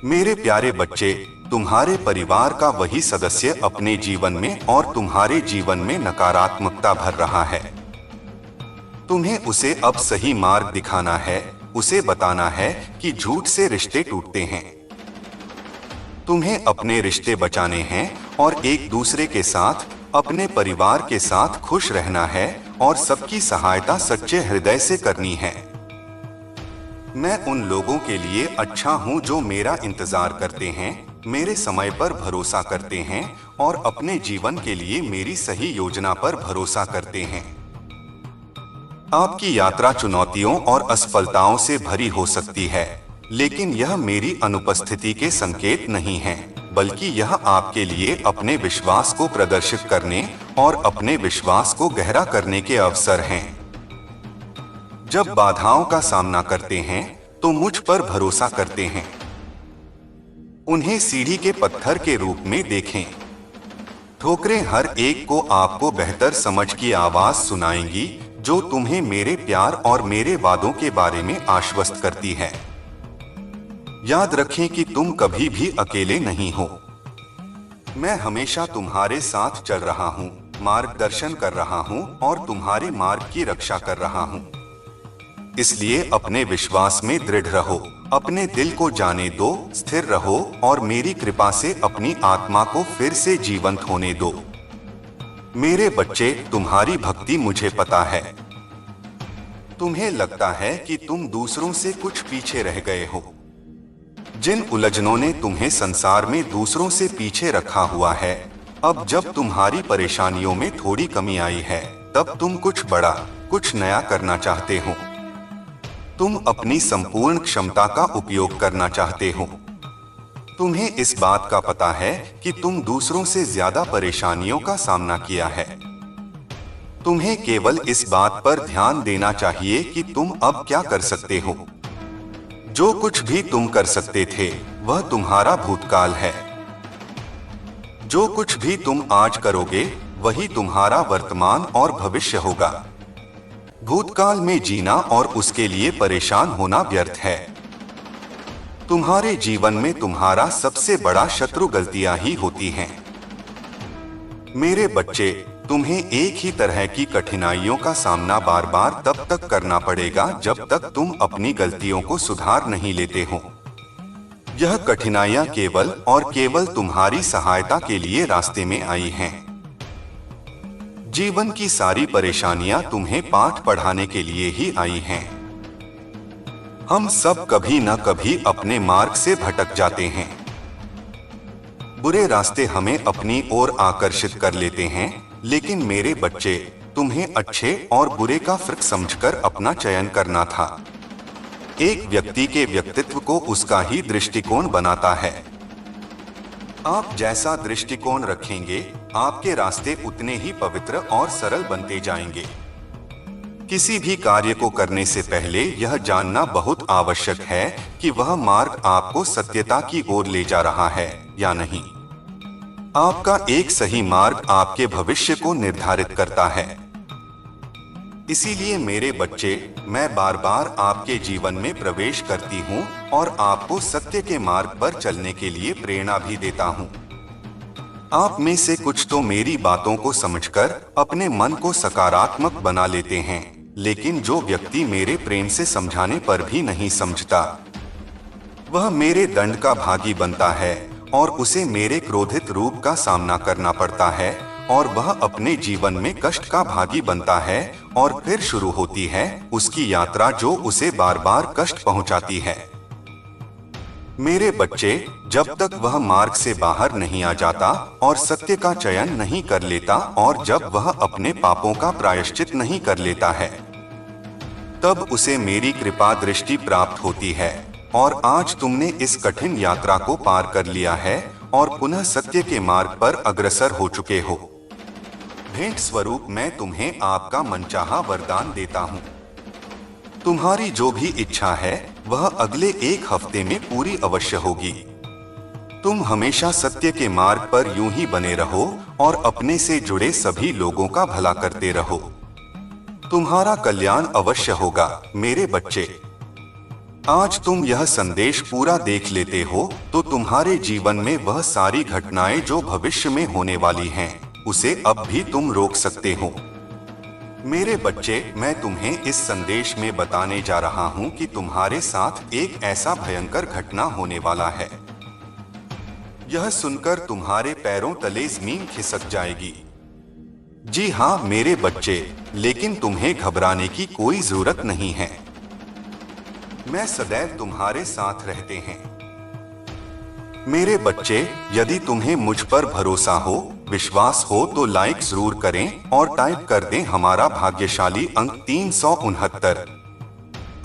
मेरे प्यारे बच्चे, तुम्हारे परिवार का वही सदस्य अपने जीवन में और तुम्हारे जीवन में नकारात्मकता भर रहा है। तुम्हें उसे अब सही मार्ग दिखाना है, उसे बताना है कि झूठ से रिश्ते टूटते हैं। तुम्हें अपने रिश्ते बचाने हैं और एक दूसरे के साथ, अपने परिवार के साथ खुश रहना है और सबकी सहायता सच्चे हृदय से करनी है। मैं उन लोगों के लिए अच्छा हूं जो मेरा इंतजार करते हैं, मेरे समय पर भरोसा करते हैं और अपने जीवन के लिए मेरी सही योजना पर भरोसा करते हैं। आपकी यात्रा चुनौतियों और असफलताओं से भरी हो सकती है, लेकिन यह मेरी अनुपस्थिति के संकेत नहीं है, बल्कि यह आपके लिए अपने विश्वास को प्रदर्शित करने और अपने विश्वास को गहरा करने के अवसर हैं। जब बाधाओं का सामना करते हैं, तो मुझ पर भरोसा करते हैं। उन्हें सीढ़ी के पत्थर के रूप में देखें। ठोकरें हर एक को आपको बेहतर समझ की आवाज सुनाएंगी, जो तुम्हें मेरे प्यार और मेरे वादों के बारे में आश्वस्त करती है। याद रखें कि तुम कभी भी अकेले नहीं हो। मैं हमेशा तुम्हारे साथ चल रहा हूँ, मार्गदर्शन कर रहा हूँ और तुम्हारे मार्ग की रक्षा कर रहा हूँ। इसलिए अपने विश्वास में दृढ़ रहो, अपने दिल को जाने दो, स्थिर रहो और मेरी कृपा से अपनी आत्मा को फिर से जीवंत होने दो। मेरे बच्चे, तुम्हारी भक्ति मुझे पता है। तुम्हें लगता है कि तुम दूसरों से कुछ पीछे रह गए हो। जिन उलझनों ने तुम्हें संसार में दूसरों से पीछे रखा हुआ है, अब जब तुम्हारी परेशानियों में थोड़ी कमी आई है, तब तुम कुछ बड़ा, कुछ नया करना चाहते हो। तुम अपनी संपूर्ण क्षमता का उपयोग करना चाहते हो। तुम्हें इस बात का पता है कि तुम दूसरों से ज्यादा परेशानियों का सामना किया है। तुम्हें केवल इस बात पर ध्यान देना चाहिए कि तुम अब क्या कर सकते हो। जो कुछ भी तुम कर सकते थे, वह तुम्हारा भूतकाल है। जो कुछ भी तुम आज करोगे, वही तुम्हारा वर्तमान और भविष्य होगा। भूतकाल में जीना और उसके लिए परेशान होना व्यर्थ है। तुम्हारे जीवन में तुम्हारा सबसे बड़ा शत्रु गलतियां ही होती हैं। मेरे बच्चे, तुम्हें एक ही तरह की कठिनाइयों का सामना बार बार तब तक करना पड़ेगा जब तक तुम अपनी गलतियों को सुधार नहीं लेते हो। यह कठिनाइयां केवल और केवल तुम्हारी सहायता के लिए रास्ते में आई हैं। जीवन की सारी परेशानियां तुम्हें पाठ पढ़ाने के लिए ही आई हैं। हम सब कभी न कभी अपने मार्ग से भटक जाते हैं। बुरे रास्ते हमें अपनी ओर आकर्षित कर लेते हैं, लेकिन मेरे बच्चे, तुम्हें अच्छे और बुरे का फर्क समझकर अपना चयन करना था। एक व्यक्ति के व्यक्तित्व को उसका ही दृष्टिकोण बनाता है। आप जैसा दृष्टिकोण रखेंगे, आपके रास्ते उतने ही पवित्र और सरल बनते जाएंगे। किसी भी कार्य को करने से पहले यह जानना बहुत आवश्यक है कि वह मार्ग आपको सत्यता की ओर ले जा रहा है या नहीं। आपका एक सही मार्ग आपके भविष्य को निर्धारित करता है। इसीलिए मेरे बच्चे, मैं बार बार आपके जीवन में प्रवेश करती हूँ और आपको सत्य के मार्ग पर चलने के लिए प्रेरणा भी देता हूँ। आप में से कुछ तो मेरी बातों को समझकर अपने मन को सकारात्मक बना लेते हैं, लेकिन जो व्यक्ति मेरे प्रेम से समझाने पर भी नहीं समझता, वह मेरे दंड का भागी बनता है और उसे मेरे क्रोधित रूप का सामना करना पड़ता है और वह अपने जीवन में कष्ट का भागी बनता है और फिर शुरू होती है उसकी यात्रा जो उसे बार बार कष्ट पहुंचाती है। मेरे बच्चे, जब तक वह मार्ग से बाहर नहीं आ जाता और सत्य का चयन नहीं कर लेता और जब वह अपने पापों का प्रायश्चित नहीं कर लेता है, तब उसे मेरी कृपा दृष्टि प्राप्त होती है। और आज तुमने इस कठिन यात्रा को पार कर लिया है और पुनः सत्य के मार्ग पर अग्रसर हो चुके हो। भेंट स्वरूप मैं तुम्हें आपका मनचाहा वरदान देता हूँ। तुम्हारी जो भी इच्छा है वह अगले एक हफ्ते में पूरी अवश्य होगी। तुम हमेशा सत्य के मार्ग पर यूं ही बने रहो और अपने से जुड़े सभी लोगों का भला करते रहो। तुम्हारा कल्याण अवश्य होगा मेरे बच्चे। आज तुम यह संदेश पूरा देख लेते हो तो तुम्हारे जीवन में वह सारी घटनाएं जो भविष्य में होने वाली हैं, उसे अब भी तुम रोक सकते हो। मेरे बच्चे, मैं तुम्हें इस संदेश में बताने जा रहा हूं कि तुम्हारे साथ एक ऐसा भयंकर घटना होने वाला है। यह सुनकर तुम्हारे पैरों तले जमीन खिसक जाएगी। जी हाँ मेरे बच्चे, लेकिन तुम्हें घबराने की कोई जरूरत नहीं है। मैं सदैव तुम्हारे साथ रहते हैं। मेरे बच्चे, यदि तुम्हें मुझ पर भरोसा हो, विश्वास हो तो लाइक जरूर करें और टाइप कर दें हमारा भाग्यशाली अंक 369।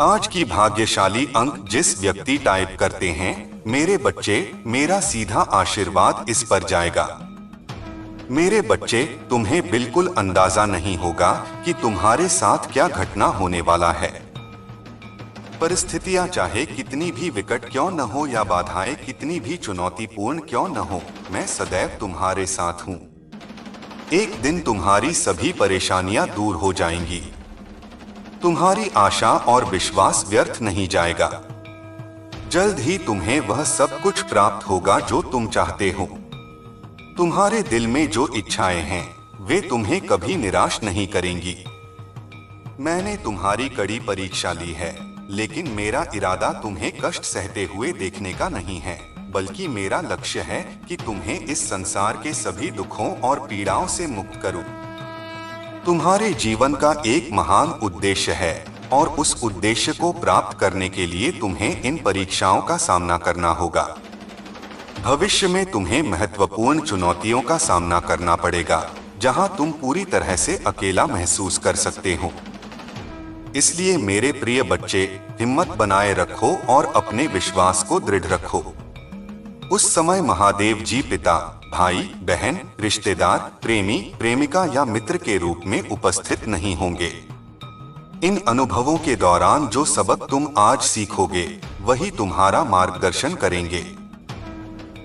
आज की भाग्यशाली अंक जिस व्यक्ति टाइप करते हैं, मेरे बच्चे, मेरा सीधा आशीर्वाद इस पर जाएगा। मेरे बच्चे, तुम्हें बिल्कुल अंदाजा नहीं होगा कि तुम्हारे साथ क्या घटना होने वाला है। परिस्थितियां चाहे कितनी भी विकट क्यों न हो या बाधाएं कितनी भी चुनौतीपूर्ण क्यों न हो, मैं सदैव तुम्हारे साथ हूं। एक दिन तुम्हारी सभी परेशानियां दूर हो जाएंगी। तुम्हारी आशा और विश्वास व्यर्थ नहीं जाएगा। जल्द ही तुम्हें वह सब कुछ प्राप्त होगा जो तुम चाहते हो। तुम्हारे दिल में जो इच्छाएं हैं, वे तुम्हें कभी निराश नहीं करेंगी। मैंने तुम्हारी कड़ी परीक्षा ली है, लेकिन मेरा इरादा तुम्हें कष्ट सहते हुए देखने का नहीं है, बल्कि मेरा लक्ष्य है कि तुम्हें इस संसार के सभी दुखों और पीड़ाओं से मुक्त करूं। तुम्हारे जीवन का एक महान उद्देश्य है और उस उद्देश्य को प्राप्त करने के लिए तुम्हें इन परीक्षाओं का सामना करना होगा। भविष्य में तुम्हें महत्वपूर्ण चुनौतियों का सामना करना पड़ेगा, जहां तुम पूरी तरह से अकेला महसूस कर सकते हो। इसलिए मेरे प्रिय बच्चे, हिम्मत बनाए रखो और अपने विश्वास को दृढ़ रखो। उस समय महादेव जी पिता, भाई, बहन, रिश्तेदार, प्रेमी, प्रेमिका या मित्र के रूप में उपस्थित नहीं होंगे। इन अनुभवों के दौरान जो सबक तुम आज सीखोगे, वही तुम्हारा मार्गदर्शन करेंगे।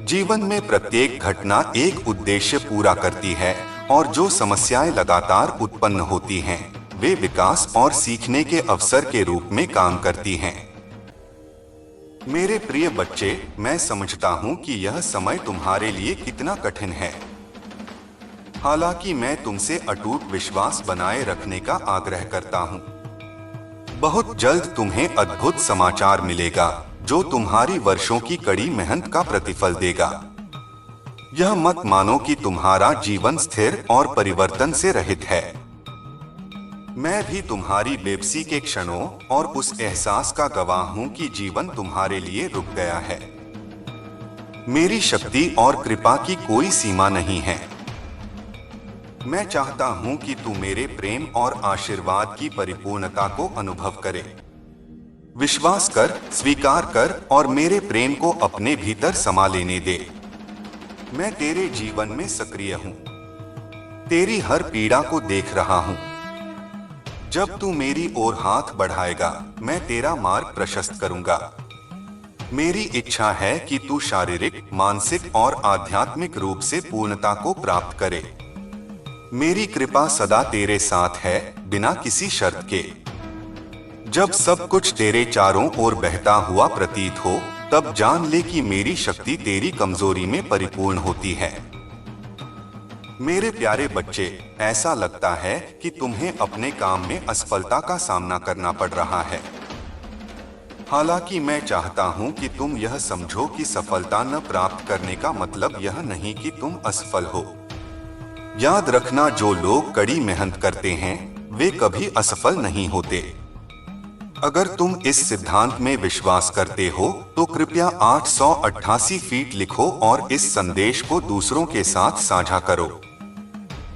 जीवन में प्रत्येक घटना एक उद्देश्य पूरा करती है और जो समस्याएं लगातार उत्पन्न होती हैं, वे विकास और सीखने के अवसर के रूप में काम करती हैं। मेरे प्रिय बच्चे, मैं समझता हूं कि यह समय तुम्हारे लिए कितना कठिन है। हालांकि मैं तुमसे अटूट विश्वास बनाए रखने का आग्रह करता हूँ। बहुत जल्द तुम्हें अद्भुत समाचार मिलेगा जो तुम्हारी वर्षों की कड़ी मेहनत का प्रतिफल देगा। यह मत मानो कि तुम्हारा जीवन स्थिर और परिवर्तन से रहित है। मैं भी तुम्हारी बेबसी के क्षणों और उस एहसास का गवाह हूं कि जीवन तुम्हारे लिए रुक गया है। मेरी शक्ति और कृपा की कोई सीमा नहीं है। मैं चाहता हूं कि तू मेरे प्रेम और आशीर्वाद की परिपूर्णता को अनुभव करे। विश्वास कर, स्वीकार कर और मेरे प्रेम को अपने भीतर समा लेने दे। मैं तेरे जीवन में सक्रिय हूं, तेरी हर पीड़ा को देख रहा हूं। जब तू मेरी ओर हाथ बढ़ाएगा, मैं तेरा मार्ग प्रशस्त करूंगा। मेरी इच्छा है कि तू शारीरिक, मानसिक और आध्यात्मिक रूप से पूर्णता को प्राप्त करे। मेरी कृपा सदा तेरे साथ है, बिना किसी शर्त के। जब सब कुछ तेरे चारों ओर बहता हुआ प्रतीत हो, तब जान ले कि मेरी शक्ति तेरी कमजोरी में परिपूर्ण होती है। मेरे प्यारे बच्चे, ऐसा लगता है कि तुम्हें अपने काम में असफलता का सामना करना पड़ रहा है। हालांकि मैं चाहता हूं कि तुम यह समझो कि सफलता न प्राप्त करने का मतलब यह नहीं कि तुम असफल हो। याद रखना, जो लोग कड़ी मेहनत करते हैं वे कभी असफल नहीं होते। अगर तुम इस सिद्धांत में विश्वास करते हो तो कृपया 888 फीट लिखो और इस संदेश को दूसरों के साथ साझा करो।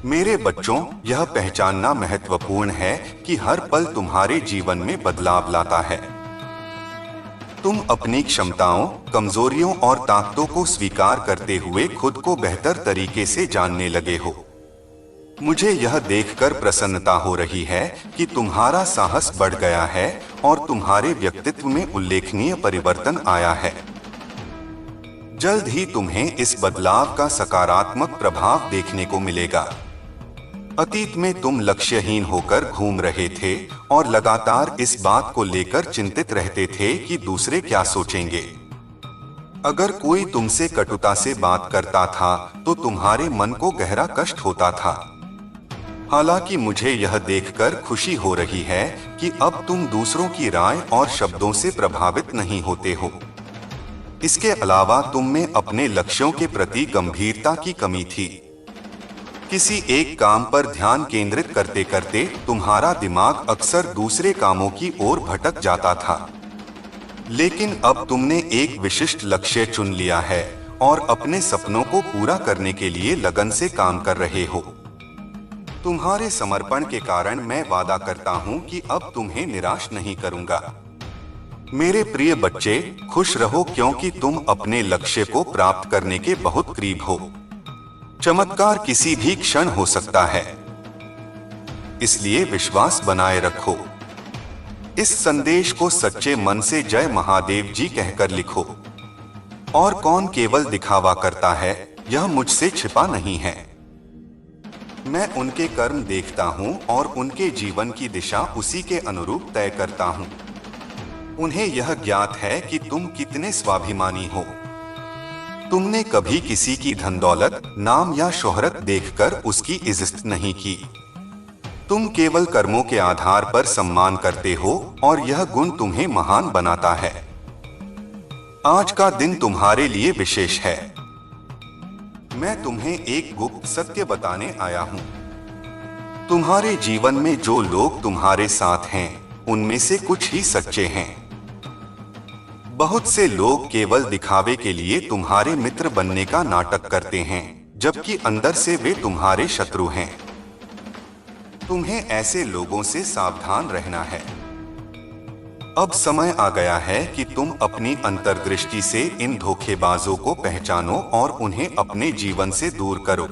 मेरे बच्चों, यह पहचानना महत्वपूर्ण है कि हर पल तुम्हारे जीवन में बदलाव लाता है। तुम अपनी क्षमताओं, कमजोरियों और ताकतों को स्वीकार करते हुए खुद को बेहतर तरीके से जानने लगे हो। मुझे यह देखकर प्रसन्नता हो रही है कि तुम्हारा साहस बढ़ गया है और तुम्हारे व्यक्तित्व में उल्लेखनीय परिवर्तन आया है। जल्द ही तुम्हें इस बदलाव का सकारात्मक प्रभाव देखने को मिलेगा। अतीत में तुम लक्ष्यहीन होकर घूम रहे थे और लगातार इस बात को लेकर चिंतित रहते थे कि दूसरे क्या सोचेंगे। अगर कोई तुमसे कटुता से बात करता था तो तुम्हारे मन को गहरा कष्ट होता था। हालांकि मुझे यह देखकर खुशी हो रही है कि अब तुम दूसरों की राय और शब्दों से प्रभावित नहीं होते हो। इसके अलावा तुम में अपने लक्ष्यों के प्रति गंभीरता की कमी थी। किसी एक काम पर ध्यान केंद्रित करते करते तुम्हारा दिमाग अक्सर दूसरे कामों की ओर भटक जाता था। लेकिन अब तुमने एक विशिष्ट लक्ष्य चुन लिया है और अपने सपनों को पूरा करने के लिए लगन से काम कर रहे हो। तुम्हारे समर्पण के कारण मैं वादा करता हूं कि अब तुम्हें निराश नहीं करूंगा। मेरे प्रिय बच्चे, खुश रहो क्योंकि तुम अपने लक्ष्य को प्राप्त करने के बहुत करीब हो। चमत्कार किसी भी क्षण हो सकता है, इसलिए विश्वास बनाए रखो। इस संदेश को सच्चे मन से जय महादेव जी कहकर लिखो। और कौन केवल दिखावा करता है, यह मुझसे छिपा नहीं है। मैं उनके कर्म देखता हूं और उनके जीवन की दिशा उसी के अनुरूप तय करता हूं। उन्हें यह ज्ञात है कि तुम कितने स्वाभिमानी हो। तुमने कभी किसी की धन दौलत, नाम या शोहरत देखकर उसकी इज्जत नहीं की। तुम केवल कर्मों के आधार पर सम्मान करते हो और यह गुण तुम्हें महान बनाता है। आज का दिन तुम्हारे लिए विशेष है। मैं तुम्हें एक गुप्त सत्य बताने आया हूं। तुम्हारे जीवन में जो लोग तुम्हारे साथ हैं, उनमें से कुछ ही सच्चे हैं। बहुत से लोग केवल दिखावे के लिए तुम्हारे मित्र बनने का नाटक करते हैं, जबकि अंदर से वे तुम्हारे शत्रु हैं। तुम्हें ऐसे लोगों से सावधान रहना है। अब समय आ गया है कि तुम अपनी अंतर्दृष्टि से इन धोखेबाजों को पहचानो और उन्हें अपने जीवन से दूर करो।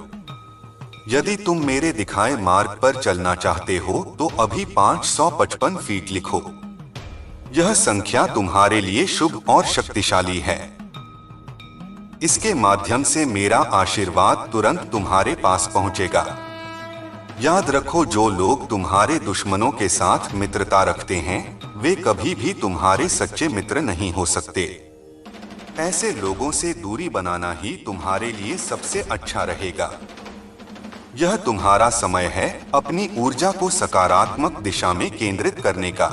यदि तुम मेरे दिखाए मार्ग पर चलना चाहते हो तो अभी 555 फीट लिखो। यह संख्या तुम्हारे लिए शुभ और शक्तिशाली है। इसके माध्यम से मेरा आशीर्वाद तुरंत तुम्हारे पास पहुंचेगा। याद रखो, जो लोग तुम्हारे दुश्मनों के साथ मित्रता रखते हैं वे कभी भी तुम्हारे सच्चे मित्र नहीं हो सकते। ऐसे लोगों से दूरी बनाना ही तुम्हारे लिए सबसे अच्छा रहेगा। यह तुम्हारा समय है अपनी ऊर्जा को सकारात्मक दिशा में केंद्रित करने का।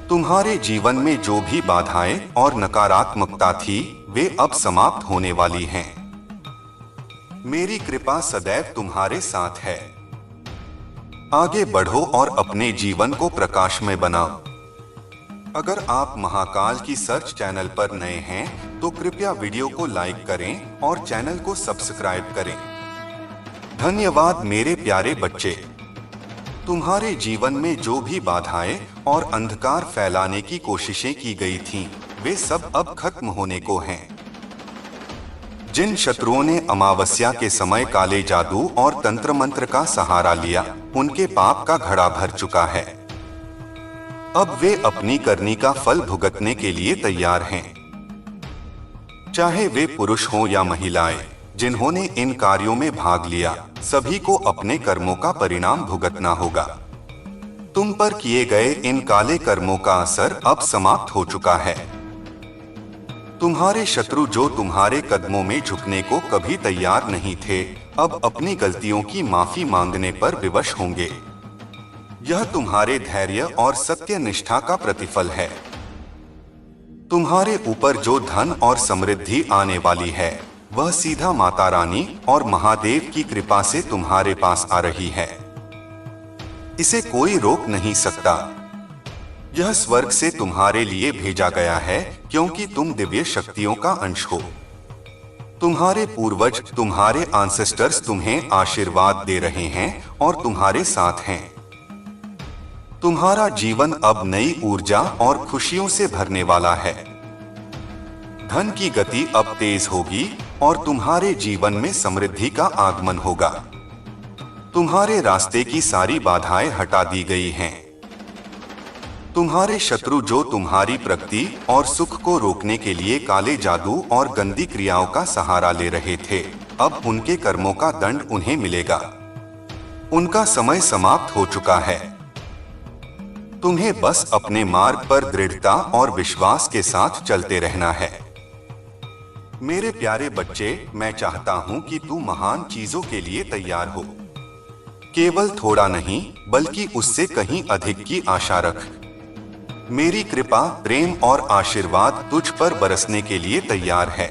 तुम्हारे जीवन में जो भी बाधाएं और नकारात्मकता थी, वे अब समाप्त होने वाली हैं। मेरी कृपा सदैव तुम्हारे साथ है। आगे बढ़ो और अपने जीवन को प्रकाशमय बनाओ। अगर आप महाकाल की सर्च चैनल पर नए हैं, तो कृपया वीडियो को लाइक करें और चैनल को सब्सक्राइब करें। धन्यवाद मेरे प्यारे बच्चे। तुम्हारे जीवन में जो भी बाधाएं और अंधकार फैलाने की कोशिशें की गई थीं, वे सब अब खत्म होने को हैं। जिन शत्रुओं ने अमावस्या के समय काले जादू और तंत्र मंत्र का सहारा लिया, उनके पाप का घड़ा भर चुका है। अब वे अपनी करनी का फल भुगतने के लिए तैयार हैं। चाहे वे पुरुष हों या महिलाएं, जिन्होंने इन कार्यों में भाग लिया, सभी को अपने कर्मों का परिणाम भुगतना होगा। तुम पर किए गए इन काले कर्मों का असर अब समाप्त हो चुका है। तुम्हारे शत्रु जो तुम्हारे कदमों में झुकने को कभी तैयार नहीं थे, अब अपनी गलतियों की माफी मांगने पर विवश होंगे। यह तुम्हारे धैर्य और सत्य निष्ठा का प्रतिफल है। तुम्हारे ऊपर जो धन और समृद्धि आने वाली है, वह सीधा माता रानी और महादेव की कृपा से तुम्हारे पास आ रही है। इसे कोई रोक नहीं सकता। यह स्वर्ग से तुम्हारे लिए भेजा गया है, क्योंकि तुम दिव्य शक्तियों का अंश हो। तुम्हारे पूर्वज, तुम्हारे एंसेस्टर्स तुम्हें आशीर्वाद दे रहे हैं और तुम्हारे साथ हैं। तुम्हारा जीवन अब नई ऊर्जा और खुशियों से भरने वाला है। धन की गति अब तेज होगी और तुम्हारे जीवन में समृद्धि का आगमन होगा। तुम्हारे रास्ते की सारी बाधाएं हटा दी गई हैं। तुम्हारे शत्रु जो तुम्हारी प्रगति और सुख को रोकने के लिए काले जादू और गंदी क्रियाओं का सहारा ले रहे थे, अब उनके कर्मों का दंड उन्हें मिलेगा। उनका समय समाप्त हो चुका है। तुम्हें बस अपने मार्ग पर दृढ़ता और विश्वास के साथ चलते रहना है। मेरे प्यारे बच्चे, मैं चाहता हूं कि तू महान चीजों के लिए तैयार हो। केवल थोड़ा नहीं, बल्कि उससे कहीं अधिक की आशा रख। मेरी कृपा, प्रेम और आशीर्वाद तुझ पर बरसने के लिए तैयार है।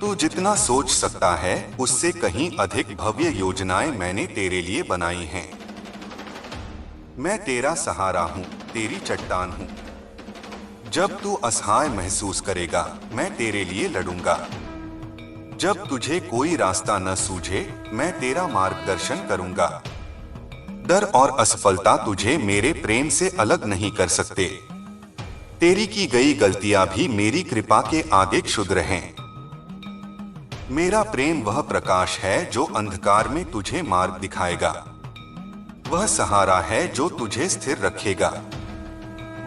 तू जितना सोच सकता है, उससे कहीं अधिक भव्य योजनाएं मैंने तेरे लिए बनाई हैं। मैं तेरा सहारा हूँ, तेरी चट्टान हूँ। जब तू असहाय महसूस करेगा, मैं तेरे लिए लड़ूंगा। जब तुझे कोई रास्ता न सूझे, मैं तेरा मार्गदर्शन करूंगा। डर और असफलता तुझे मेरे प्रेम से अलग नहीं कर सकते। तेरी की गई गलतियां भी मेरी कृपा के आगे क्षुद्र हैं। मेरा प्रेम वह प्रकाश है जो अंधकार में तुझे मार्ग दिखाएगा। वह सहारा है जो तुझे स्थिर रखेगा।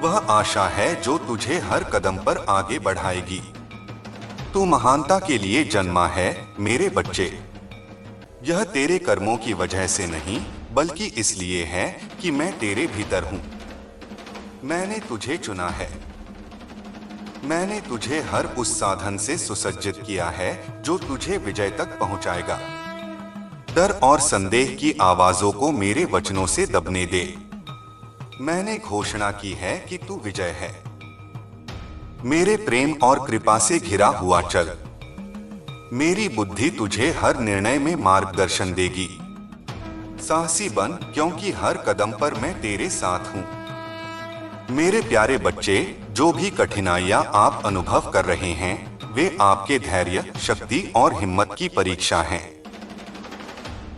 वह आशा है जो तुझे हर कदम पर आगे बढ़ाएगी। तू महानता के लिए जन्मा है मेरे बच्चे। यह तेरे कर्मों की वजह से नहीं, बल्कि इसलिए है कि मैं तेरे भीतर हूं। मैंने तुझे चुना है। मैंने तुझे हर उस साधन से सुसज्जित किया है जो तुझे विजय तक पहुंचाएगा। डर और संदेह की आवाजों को मेरे वचनों से दबने दे। मैंने घोषणा की है कि तू विजय है। मेरे प्रेम और कृपा से घिरा हुआ चल। मेरी बुद्धि तुझे हर निर्णय में मार्गदर्शन देगी। साहसी बन, क्योंकि हर कदम पर मैं तेरे साथ हूं। मेरे प्यारे बच्चे, जो भी कठिनाइयां आप अनुभव कर रहे हैं, वे आपके धैर्य, शक्ति और हिम्मत की परीक्षा हैं।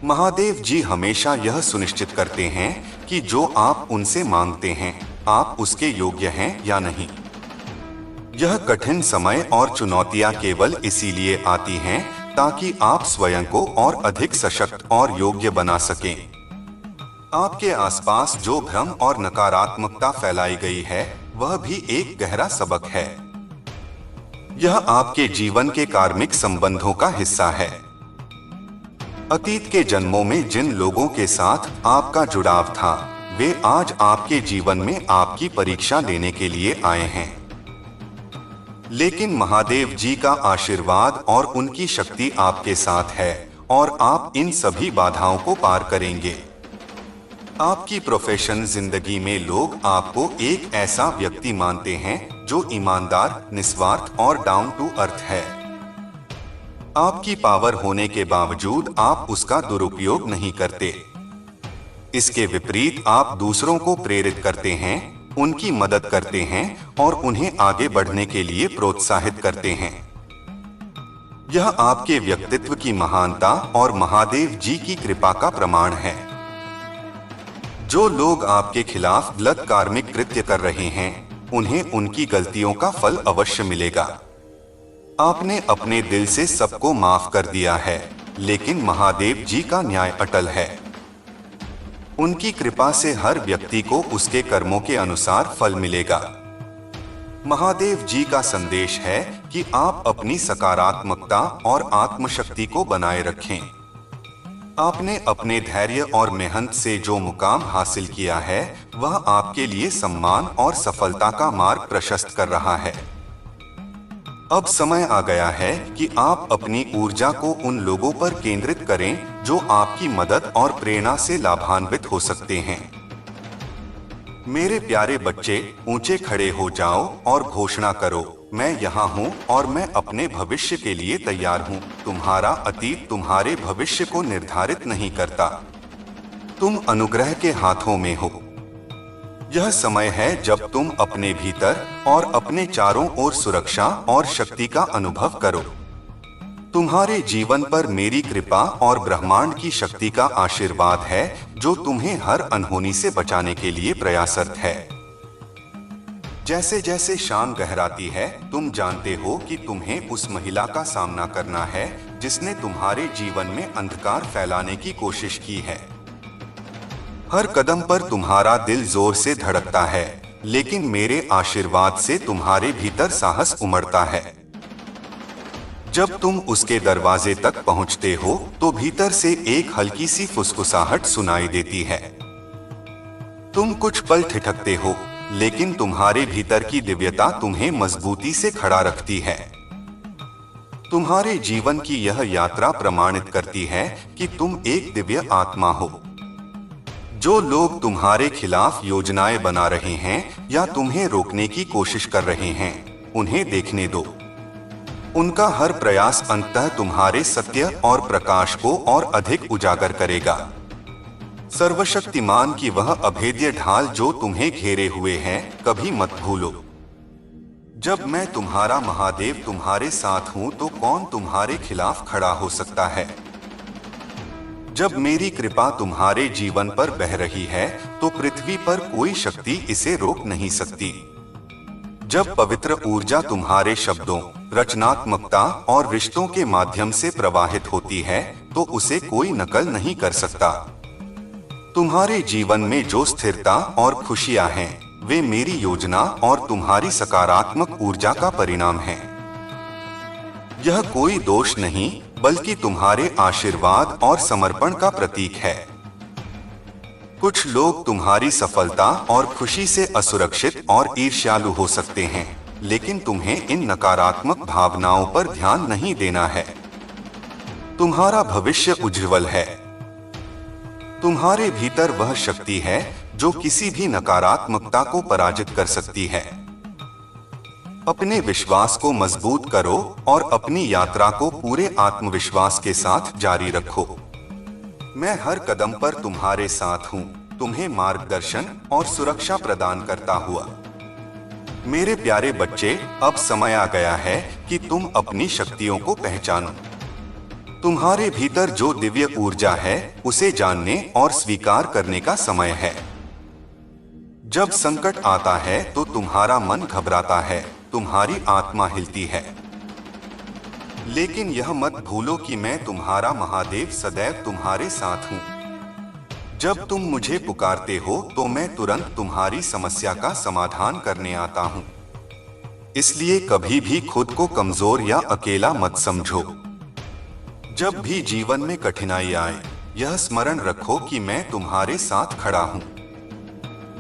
महादेव जी हमेशा यह सुनिश्चित करते हैं कि जो आप उनसे मांगते हैं, आप उसके योग्य हैं या नहीं। यह कठिन समय और चुनौतियां केवल इसीलिए आती हैं ताकि आप स्वयं को और अधिक सशक्त और योग्य बना सकें। आपके आसपास जो भ्रम और नकारात्मकता फैलाई गई है, वह भी एक गहरा सबक है। यह आपके जीवन के कार्मिक संबंधों का हिस्सा है। अतीत के जन्मों में जिन लोगों के साथ आपका जुड़ाव था, वे आज आपके जीवन में आपकी परीक्षा लेने के लिए आए हैं। लेकिन महादेव जी का आशीर्वाद और उनकी शक्ति आपके साथ है और आप इन सभी बाधाओं को पार करेंगे। आपकी प्रोफेशनल जिंदगी में लोग आपको एक ऐसा व्यक्ति मानते हैं जो ईमानदार, निस्वार्थ और डाउन टू अर्थ है। आपकी पावर होने के बावजूद आप उसका दुरुपयोग नहीं करते। इसके विपरीत आप दूसरों को प्रेरित करते हैं, उनकी मदद करते हैं और उन्हें आगे बढ़ने के लिए प्रोत्साहित करते हैं। यह आपके व्यक्तित्व की महानता और महादेव जी की कृपा का प्रमाण है। जो लोग आपके खिलाफ गलत कार्मिक कृत्य कर रहे हैं, उन्हें उनकी गलतियों का फल अवश्य मिलेगा। आपने अपने दिल से सबको माफ कर दिया है, लेकिन महादेव जी का न्याय अटल है। उनकी कृपा से हर व्यक्ति को उसके कर्मों के अनुसार फल मिलेगा। महादेव जी का संदेश है कि आप अपनी सकारात्मकता और आत्मशक्ति को बनाए रखें। आपने अपने धैर्य और मेहनत से जो मुकाम हासिल किया है, वह आपके लिए सम्मान और सफलता का मार्ग प्रशस्त कर रहा है। अब समय आ गया है कि आप अपनी ऊर्जा को उन लोगों पर केंद्रित करें जो आपकी मदद और प्रेरणा से लाभान्वित हो सकते हैं। मेरे प्यारे बच्चे, ऊंचे खड़े हो जाओ और घोषणा करो, मैं यहाँ हूँ और मैं अपने भविष्य के लिए तैयार हूँ। तुम्हारा अतीत तुम्हारे भविष्य को निर्धारित नहीं करता। तुम अनुग्रह के हाथों में हो। यह समय है जब तुम अपने भीतर और अपने चारों ओर सुरक्षा और शक्ति का अनुभव करो। तुम्हारे जीवन पर मेरी कृपा और ब्रह्मांड की शक्ति का आशीर्वाद है, जो तुम्हें हर अनहोनी से बचाने के लिए प्रयासरत है। जैसे जैसे शाम गहराती है, तुम जानते हो कि तुम्हें उस महिला का सामना करना है जिसने तुम्हारे जीवन में अंधकार फैलाने की कोशिश की है। हर कदम पर तुम्हारा दिल जोर से धड़कता है, लेकिन मेरे आशीर्वाद से तुम्हारे भीतर साहस उमड़ता है। जब तुम उसके दरवाजे तक पहुंचते हो, तो भीतर से एक हल्की सी फुसफुसाहट सुनाई देती है। तुम कुछ पल ठिठकते हो, लेकिन तुम्हारे भीतर की दिव्यता तुम्हें मजबूती से खड़ा रखती है। तुम्हारे जीवन की यह यात्रा प्रमाणित करती है कि तुम एक दिव्य आत्मा हो। जो लोग तुम्हारे खिलाफ योजनाएं बना रहे हैं या तुम्हें रोकने की कोशिश कर रहे हैं, उन्हें देखने दो। उनका हर प्रयास अंततः तुम्हारे सत्य और प्रकाश को और अधिक उजागर करेगा। सर्वशक्तिमान की वह अभेद्य ढाल जो तुम्हें घेरे हुए है, कभी मत भूलो। जब मैं तुम्हारा महादेव तुम्हारे साथ हूँ, तो कौन तुम्हारे खिलाफ खड़ा हो सकता है। जब मेरी कृपा तुम्हारे जीवन पर बह रही है, तो पृथ्वी पर कोई शक्ति इसे रोक नहीं सकती। जब पवित्र ऊर्जा तुम्हारे शब्दों, रचनात्मकता और रिश्तों के माध्यम से प्रवाहित होती है, तो उसे कोई नकल नहीं कर सकता। तुम्हारे जीवन में जो स्थिरता और खुशियां हैं, वे मेरी योजना और तुम्हारी सकारात्मक ऊर्जा का परिणाम हैं। यह कोई दोष नहीं, बल्कि तुम्हारे आशीर्वाद और समर्पण का प्रतीक है। कुछ लोग तुम्हारी सफलता और खुशी से असुरक्षित और ईर्ष्यालु हो सकते हैं, लेकिन तुम्हें इन नकारात्मक भावनाओं पर ध्यान नहीं देना है। तुम्हारा भविष्य उज्ज्वल है। तुम्हारे भीतर वह शक्ति है जो किसी भी नकारात्मकता को पराजित कर सकती है। अपने विश्वास को मजबूत करो और अपनी यात्रा को पूरे आत्मविश्वास के साथ जारी रखो। मैं हर कदम पर तुम्हारे साथ हूँ, तुम्हें मार्गदर्शन और सुरक्षा प्रदान करता हुआ। मेरे प्यारे बच्चे, अब समय आ गया है कि तुम अपनी शक्तियों को पहचानो। तुम्हारे भीतर जो दिव्य ऊर्जा है, उसे जानने और स्वीकार करने का समय है। जब संकट आता है तो तुम्हारा मन घबराता है, तुम्हारी आत्मा हिलती है। लेकिन यह मत भूलो कि मैं तुम्हारा महादेव सदैव तुम्हारे साथ हूँ। जब तुम मुझे पुकारते हो, तो मैं तुरंत तुम्हारी समस्या का समाधान करने आता हूँ। इसलिए कभी भी खुद को कमजोर या अकेला मत समझो। जब भी जीवन में कठिनाई आए, यह स्मरण रखो कि मैं तुम्हारे साथ खड़ा हूँ।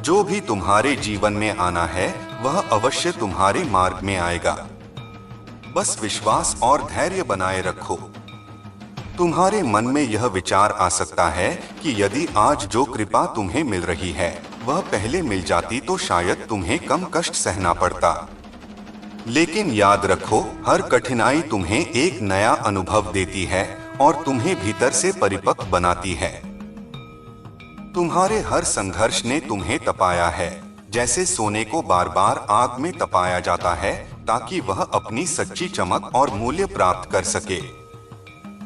जो भी तुम्हारे जीवन में आना है, वह अवश्य तुम्हारे मार्ग में आएगा। बस विश्वास और धैर्य बनाए रखो। तुम्हारे मन में यह विचार आ सकता है कि यदि आज जो कृपा तुम्हें मिल रही है वह पहले मिल जाती तो शायद तुम्हें कम कष्ट सहना पड़ता। लेकिन याद रखो, हर कठिनाई तुम्हें एक नया अनुभव देती है और तुम्हें भीतर से परिपक्व बनाती है। तुम्हारे हर संघर्ष ने तुम्हें तपाया है, जैसे सोने को बार बार आग में तपाया जाता है ताकि वह अपनी सच्ची चमक और मूल्य प्राप्त कर सके।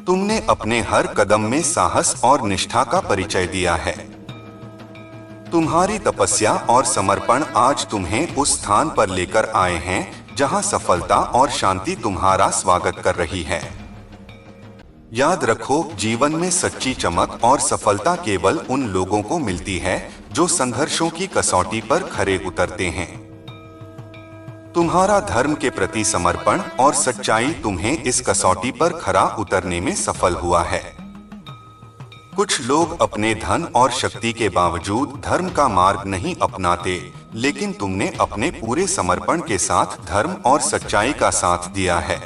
तुमने अपने हर कदम में साहस और निष्ठा का परिचय दिया है। तुम्हारी तपस्या और समर्पण आज तुम्हें उस स्थान पर लेकर आए हैं जहां सफलता और शांति तुम्हारा स्वागत कर रही है। याद रखो, जीवन में सच्ची चमक और सफलता केवल उन लोगों को मिलती है जो संघर्षों की कसौटी पर खरे उतरते हैं। तुम्हारा धर्म के प्रति समर्पण और सच्चाई तुम्हें इस कसौटी पर खरा उतरने में सफल हुआ है। कुछ लोग अपने धन और शक्ति के बावजूद धर्म का मार्ग नहीं अपनाते, लेकिन तुमने अपने पूरे समर्पण के साथ धर्म और सच्चाई का साथ दिया है।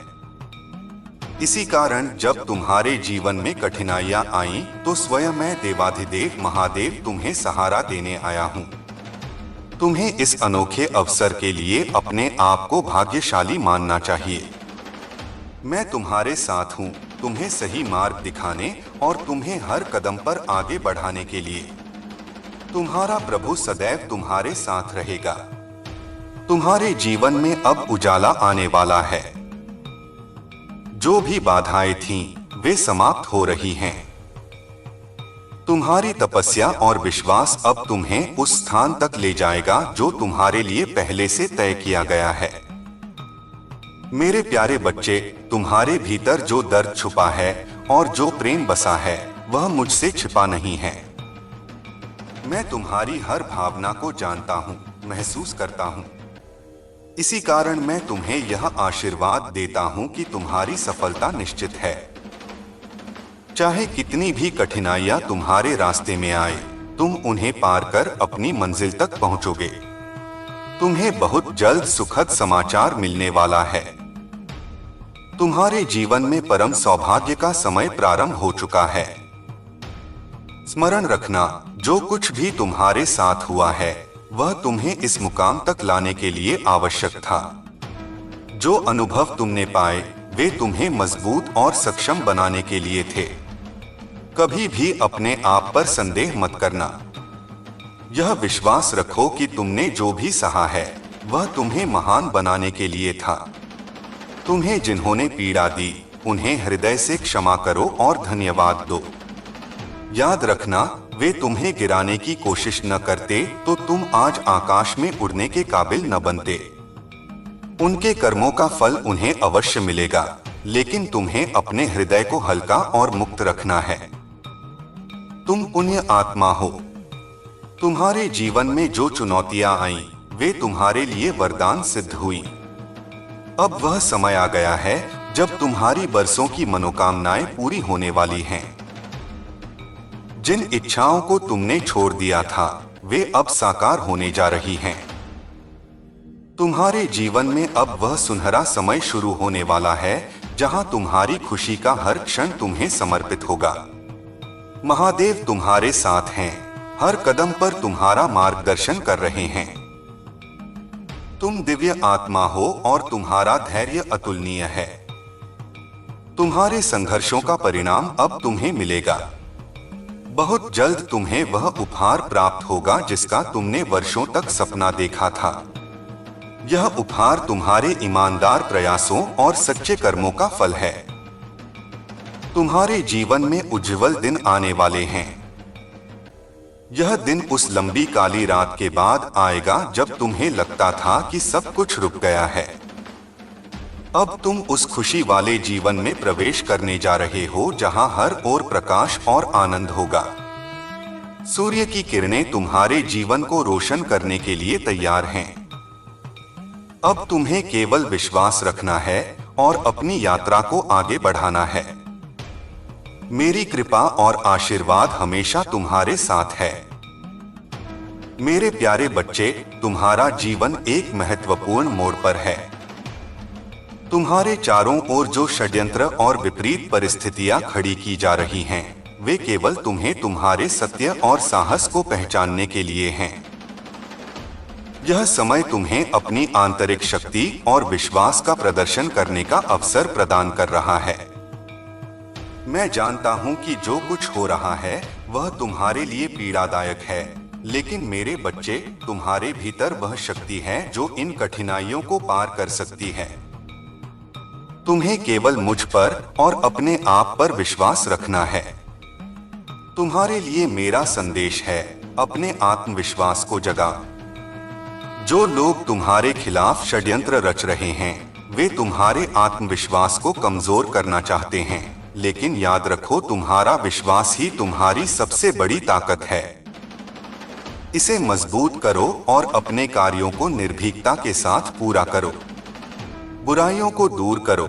इसी कारण जब तुम्हारे जीवन में कठिनाइयां आईं, तो स्वयं मैं देवाधिदेव महादेव तुम्हें सहारा देने आया हूँ। तुम्हें इस अनोखे अवसर के लिए अपने आप को भाग्यशाली मानना चाहिए। मैं तुम्हारे साथ हूँ, तुम्हें सही मार्ग दिखाने और तुम्हें हर कदम पर आगे बढ़ाने के लिए। तुम्हारा प्रभु सदैव तुम्हारे साथ रहेगा। तुम्हारे जीवन में अब उजाला आने वाला है। जो भी बाधाएं थीं, वे समाप्त हो रही हैं। तुम्हारी तपस्या और विश्वास अब तुम्हें उस स्थान तक ले जाएगा जो तुम्हारे लिए पहले से तय किया गया है। मेरे प्यारे बच्चे, तुम्हारे भीतर जो दर्द छुपा है और जो प्रेम बसा है, वह मुझसे छिपा नहीं है। मैं तुम्हारी हर भावना को जानता हूँ, महसूस करता हूँ। इसी कारण मैं तुम्हें यह आशीर्वाद देता हूँ कि तुम्हारी सफलता निश्चित है। चाहे कितनी भी कठिनाइयां तुम्हारे रास्ते में आए, तुम उन्हें पार कर अपनी मंजिल तक पहुंचोगे। तुम्हें बहुत जल्द सुखद समाचार मिलने वाला है। तुम्हारे जीवन में परम सौभाग्य का समय प्रारंभ हो चुका है। स्मरण रखना, जो कुछ भी तुम्हारे साथ हुआ है वह तुम्हें इस मुकाम तक लाने के लिए आवश्यक था। जो अनुभव तुमने पाए वे तुम्हें मजबूत और सक्षम बनाने के लिए थे। कभी भी अपने आप पर संदेह मत करना। यह विश्वास रखो कि तुमने जो भी सहा है वह तुम्हें महान बनाने के लिए था। तुम्हें जिन्होंने पीड़ा दी उन्हें हृदय से क्षमा करो और धन्यवाद दो। याद रखना, वे तुम्हें गिराने की कोशिश न करते तो तुम आज आकाश में उड़ने के काबिल न बनते। उनके कर्मों का फल उन्हें अवश्य मिलेगा, लेकिन तुम्हें अपने हृदय को हल्का और मुक्त रखना है। तुम पुण्य आत्मा हो। तुम्हारे जीवन में जो चुनौतियां आईं, वे तुम्हारे लिए वरदान सिद्ध हुई। अब वह समय आ गया है जब तुम्हारी बरसों की मनोकामनाएं पूरी होने वाली हैं। जिन इच्छाओं को तुमने छोड़ दिया था, वे अब साकार होने जा रही हैं। तुम्हारे जीवन में अब वह सुनहरा समय शुरू होने वाला है जहां तुम्हारी खुशी का हर क्षण तुम्हें समर्पित होगा। महादेव तुम्हारे साथ हैं, हर कदम पर तुम्हारा मार्गदर्शन कर रहे हैं। तुम दिव्य आत्मा हो और तुम्हारा धैर्य अतुलनीय है। तुम्हारे संघर्षों का परिणाम अब तुम्हें मिलेगा। बहुत जल्द तुम्हें वह उपहार प्राप्त होगा जिसका तुमने वर्षों तक सपना देखा था। यह उपहार तुम्हारे ईमानदार प्रयासों और सच्चे कर्मों का फल है। तुम्हारे जीवन में उज्जवल दिन आने वाले हैं। यह दिन उस लंबी काली रात के बाद आएगा जब तुम्हें लगता था कि सब कुछ रुक गया है। अब तुम उस खुशी वाले जीवन में प्रवेश करने जा रहे हो जहां हर ओर प्रकाश और आनंद होगा। सूर्य की किरणें तुम्हारे जीवन को रोशन करने के लिए तैयार हैं। अब तुम्हें केवल विश्वास रखना है और अपनी यात्रा को आगे बढ़ाना है। मेरी कृपा और आशीर्वाद हमेशा तुम्हारे साथ है। मेरे प्यारे बच्चे, तुम्हारा जीवन एक महत्वपूर्ण मोड़ पर है। तुम्हारे चारों ओर जो षड्यंत्र और विपरीत परिस्थितियां खड़ी की जा रही हैं, वे केवल तुम्हें तुम्हारे सत्य और साहस को पहचानने के लिए हैं। यह समय तुम्हें अपनी आंतरिक शक्ति और विश्वास का प्रदर्शन करने का अवसर प्रदान कर रहा है। मैं जानता हूं कि जो कुछ हो रहा है वह तुम्हारे लिए पीड़ादायक है, लेकिन मेरे बच्चे, तुम्हारे भीतर वह शक्ति है जो इन कठिनाइयों को पार कर सकती है। तुम्हें केवल मुझ पर और अपने आप पर विश्वास रखना है। तुम्हारे लिए मेरा संदेश है, अपने आत्मविश्वास को जगा। जो लोग तुम्हारे खिलाफ षड्यंत्र रच रहे हैं, वे तुम्हारे आत्मविश्वास को कमजोर करना चाहते हैं, लेकिन याद रखो, तुम्हारा विश्वास ही तुम्हारी सबसे बड़ी ताकत है। इसे मजबूत करो और अपने कार्यों को निर्भीकता के साथ पूरा करो। बुराइयों को दूर करो।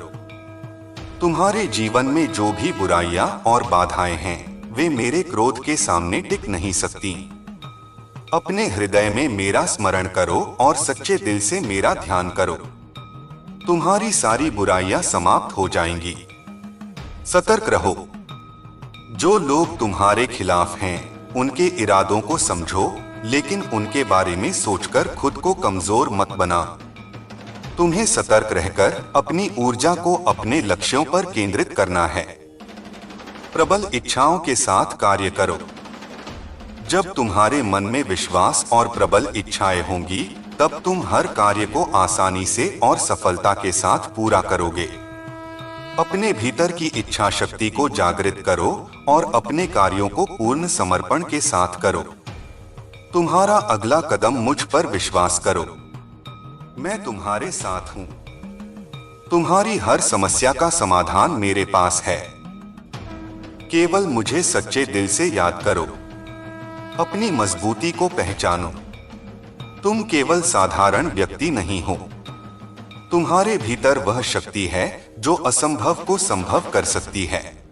तुम्हारे जीवन में जो भी बुराइयां और बाधाएं हैं, वे मेरे क्रोध के सामने टिक नहीं सकती। अपने हृदय में मेरा स्मरण करो और सच्चे दिल से मेरा ध्यान करो। तुम्हारी सारी बुराइयां समाप्त हो जाएंगी। सतर्क रहो। जो लोग तुम्हारे खिलाफ हैं, उनके इरादों को समझो, लेकिन उनके बारे में सोचकर खुद को कमजोर मत बना। तुम्हें सतर्क रहकर अपनी ऊर्जा को अपने लक्ष्यों पर केंद्रित करना है। प्रबल इच्छाओं के साथ कार्य करो। जब तुम्हारे मन में विश्वास और प्रबल इच्छाएं होंगी, तब तुम हर कार्य को आसानी से और सफलता के साथ पूरा करोगे। अपने भीतर की इच्छा शक्ति को जागृत करो और अपने कार्यों को पूर्ण समर्पण के साथ करो। तुम्हारा अगला कदम मुझ पर विश्वास करो। मैं तुम्हारे साथ हूं। तुम्हारी हर समस्या का समाधान मेरे पास है। केवल मुझे सच्चे दिल से याद करो। अपनी मजबूती को पहचानो। तुम केवल साधारण व्यक्ति नहीं हो। तुम्हारे भीतर वह शक्ति है जो असंभव को संभव कर सकती है।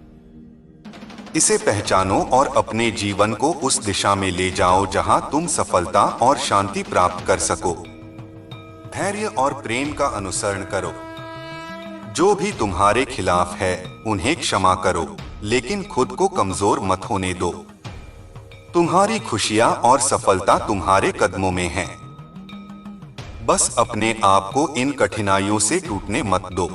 इसे पहचानो और अपने जीवन को उस दिशा में ले जाओ जहां तुम सफलता और शांति प्राप्त कर सको। धैर्य और प्रेम का अनुसरण करो। जो भी तुम्हारे खिलाफ है, उन्हें क्षमा करो, लेकिन खुद को कमजोर मत होने दो। तुम्हारी खुशियां और सफलता तुम्हारे कदमों में है। बस अपने आप को इन कठिनाइयों से टूटने मत दो।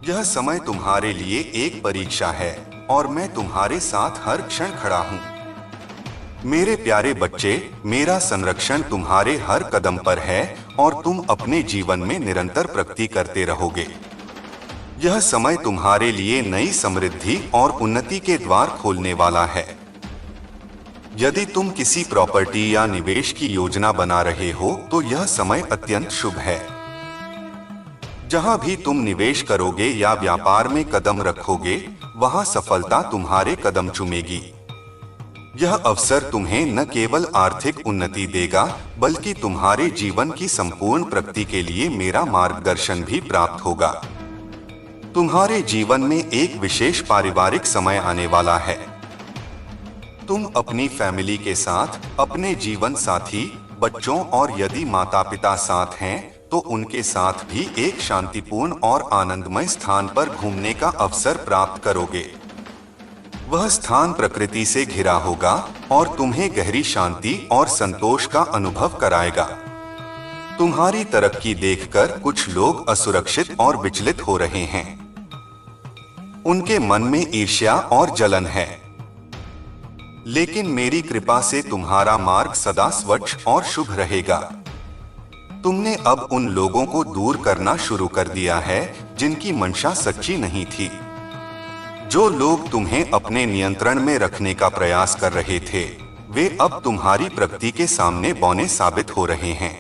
यह समय तुम्हारे लिए एक परीक्षा है और मैं तुम्हारे साथ हर क्षण खड़ा हूं। मेरे प्यारे बच्चे, मेरा संरक्षण तुम्हारे हर कदम पर है और तुम अपने जीवन में निरंतर प्रगति करते रहोगे। यह समय तुम्हारे लिए नई समृद्धि और उन्नति के द्वार खोलने वाला है। यदि तुम किसी प्रॉपर्टी या निवेश की योजना बना रहे हो, तो यह समय अत्यंत शुभ है। जहां भी तुम निवेश करोगे या व्यापार में कदम रखोगे, वहां सफलता तुम्हारे कदम चूमेगी। यह अवसर तुम्हें न केवल आर्थिक उन्नति देगा, बल्कि तुम्हारे जीवन की संपूर्ण प्रगति के लिए मेरा मार्गदर्शन भी प्राप्त होगा। तुम्हारे जीवन में एक विशेष पारिवारिक समय आने वाला है। तुम अपनी फैमिली के साथ, अपने जीवन साथी, बच्चों और यदि माता पिता साथ हैं, तो उनके साथ भी एक शांतिपूर्ण और आनंदमय स्थान पर घूमने का अवसर प्राप्त करोगे। वह स्थान प्रकृति से घिरा होगा और तुम्हें गहरी शांति और संतोष का अनुभव कराएगा। तुम्हारी तरक्की देखकर कुछ लोग असुरक्षित और विचलित हो रहे हैं। उनके मन में ईर्ष्या और जलन है, लेकिन मेरी कृपा से तुम्हारा मार्ग सदा स्वच्छ और शुभ रहेगा। तुमने अब उन लोगों को दूर करना शुरू कर दिया है जिनकी मंशा सच्ची नहीं थी। जो लोग तुम्हें अपने नियंत्रण में रखने का प्रयास कर रहे थे, वे अब तुम्हारी प्रगति के सामने बौने साबित हो रहे हैं।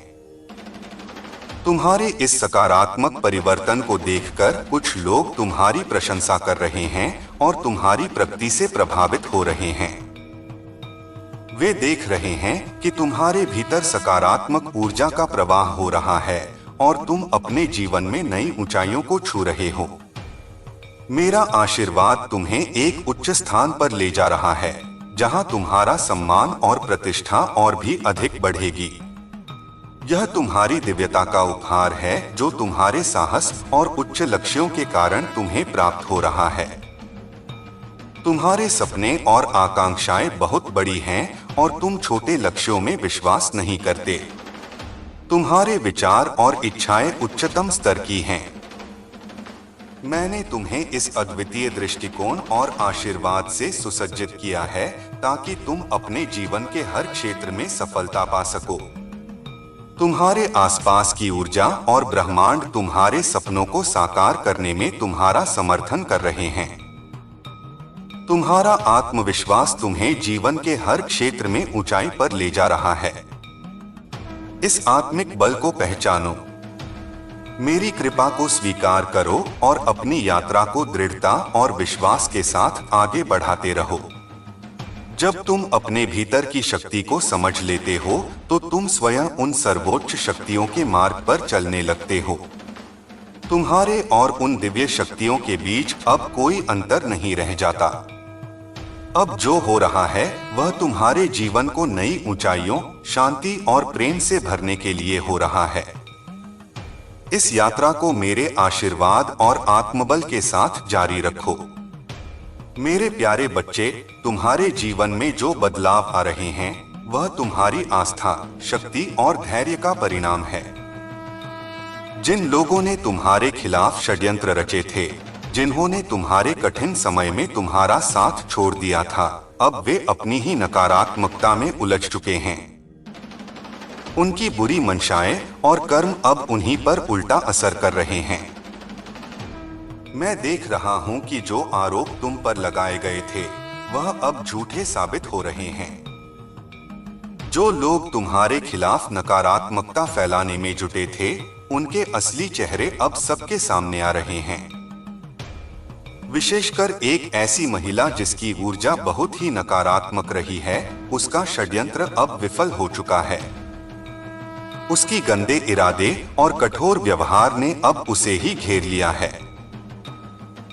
तुम्हारे इस सकारात्मक परिवर्तन को देखकर कुछ लोग तुम्हारी प्रशंसा कर रहे हैं और तुम्हारी प्रगति से प्रभावित हो रहे हैं। वे देख रहे हैं कि तुम्हारे भीतर सकारात्मक ऊर्जा का प्रवाह हो रहा है और तुम अपने जीवन में नई ऊंचाइयों को छू रहे हो। मेरा आशीर्वाद तुम्हें एक उच्च स्थान पर ले जा रहा है, जहां तुम्हारा सम्मान और प्रतिष्ठा और भी अधिक बढ़ेगी। यह तुम्हारी दिव्यता का उपहार है जो तुम्हारे साहस और उच्च लक्ष्यों के कारण तुम्हें प्राप्त हो रहा है। तुम्हारे सपने और आकांक्षाएं बहुत बड़ी हैं और तुम छोटे लक्ष्यों में विश्वास नहीं करते। तुम्हारे विचार और इच्छाएं उच्चतम स्तर की हैं। मैंने तुम्हें इस अद्वितीय दृष्टिकोण और आशीर्वाद से सुसज्जित किया है ताकि तुम अपने जीवन के हर क्षेत्र में सफलता पा सको। तुम्हारे आसपास की ऊर्जा और ब्रह्मांड तुम्हारे सपनों को साकार करने में तुम्हारा समर्थन कर रहे हैं। तुम्हारा आत्मविश्वास तुम्हें जीवन के हर क्षेत्र में ऊंचाई पर ले जा रहा है। इस आत्मिक बल को पहचानो, मेरी कृपा को स्वीकार करो और अपनी यात्रा को दृढ़ता और विश्वास के साथ आगे बढ़ाते रहो। जब तुम अपने भीतर की शक्ति को समझ लेते हो तो तुम स्वयं उन सर्वोच्च शक्तियों के मार्ग पर चलने लगते हो। तुम्हारे और उन दिव्य शक्तियों के बीच अब कोई अंतर नहीं रह जाता। अब जो हो रहा है वह तुम्हारे जीवन को नई ऊंचाइयों, शांति और प्रेम से भरने के लिए हो रहा है। इस यात्रा को मेरे आशीर्वाद और आत्मबल के साथ जारी रखो। मेरे प्यारे बच्चे, तुम्हारे जीवन में जो बदलाव आ रहे हैं वह तुम्हारी आस्था, शक्ति और धैर्य का परिणाम है। जिन लोगों ने तुम्हारे खिलाफ षड्यंत्र रचे थे, जिन्होंने तुम्हारे कठिन समय में तुम्हारा साथ छोड़ दिया था, अब वे अपनी ही नकारात्मकता में उलझ चुके हैं। उनकी बुरी मंशाएं और कर्म अब उन्हीं पर उल्टा असर कर रहे हैं। मैं देख रहा हूं कि जो आरोप तुम पर लगाए गए थे वह अब झूठे साबित हो रहे हैं। जो लोग तुम्हारे खिलाफ नकारात्मकता फैलाने में जुटे थे, उनके असली चेहरे अब सबके सामने आ रहे हैं। विशेषकर एक ऐसी महिला जिसकी ऊर्जा बहुत ही नकारात्मक रही है, उसका षड्यंत्र अब विफल हो चुका है। उसकी गंदे इरादे और कठोर व्यवहार ने अब उसे ही घेर लिया है।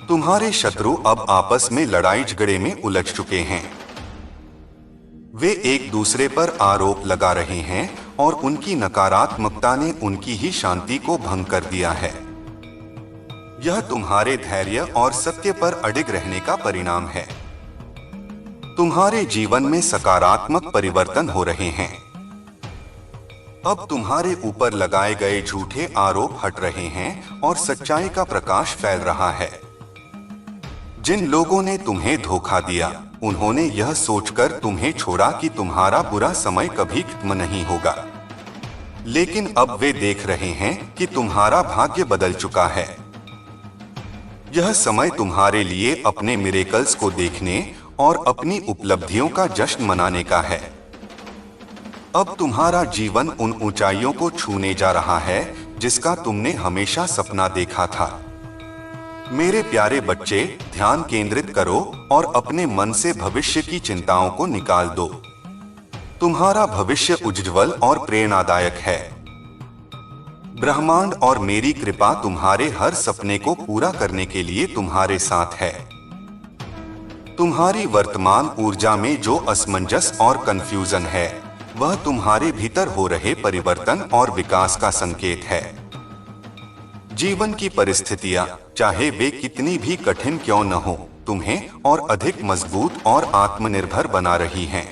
तुम्हारे शत्रु अब आपस में लड़ाई झगड़े में उलझ चुके हैं। वे एक दूसरे पर आरोप लगा रहे हैं और उनकी नकारात्मकता ने उनकी ही शांति को भंग कर दिया है। यह तुम्हारे धैर्य और सत्य पर अडिग रहने का परिणाम है। तुम्हारे जीवन में सकारात्मक परिवर्तन हो रहे हैं। अब तुम्हारे ऊपर लगाए गए झूठे आरोप हट रहे हैं और सच्चाई का प्रकाश फैल रहा है। जिन लोगों ने तुम्हें धोखा दिया, उन्होंने यह सोचकर तुम्हें छोड़ा कि तुम्हारा बुरा समय कभी खत्म नहीं होगा। लेकिन अब वे देख रहे हैं कि तुम्हारा भाग्य बदल चुका है। यह समय तुम्हारे लिए अपने मिरेकल्स को देखने और अपनी उपलब्धियों का जश्न मनाने का है। अब तुम्हारा जीवन उन ऊंचाइयों को छूने जा रहा है जिसका तुमने हमेशा सपना देखा था। मेरे प्यारे बच्चे, ध्यान केंद्रित करो और अपने मन से भविष्य की चिंताओं को निकाल दो। तुम्हारा भविष्य उज्ज्वल और प्रेरणादायक है। ब्रह्मांड और मेरी कृपा तुम्हारे हर सपने को पूरा करने के लिए तुम्हारे साथ है। तुम्हारी वर्तमान ऊर्जा में जो असमंजस और कंफ्यूजन है, वह तुम्हारे भीतर हो रहे परिवर्तन और विकास का संकेत है। जीवन की परिस्थितियां, चाहे वे कितनी भी कठिन क्यों न हो, तुम्हें और अधिक मजबूत और आत्मनिर्भर बना रही हैं।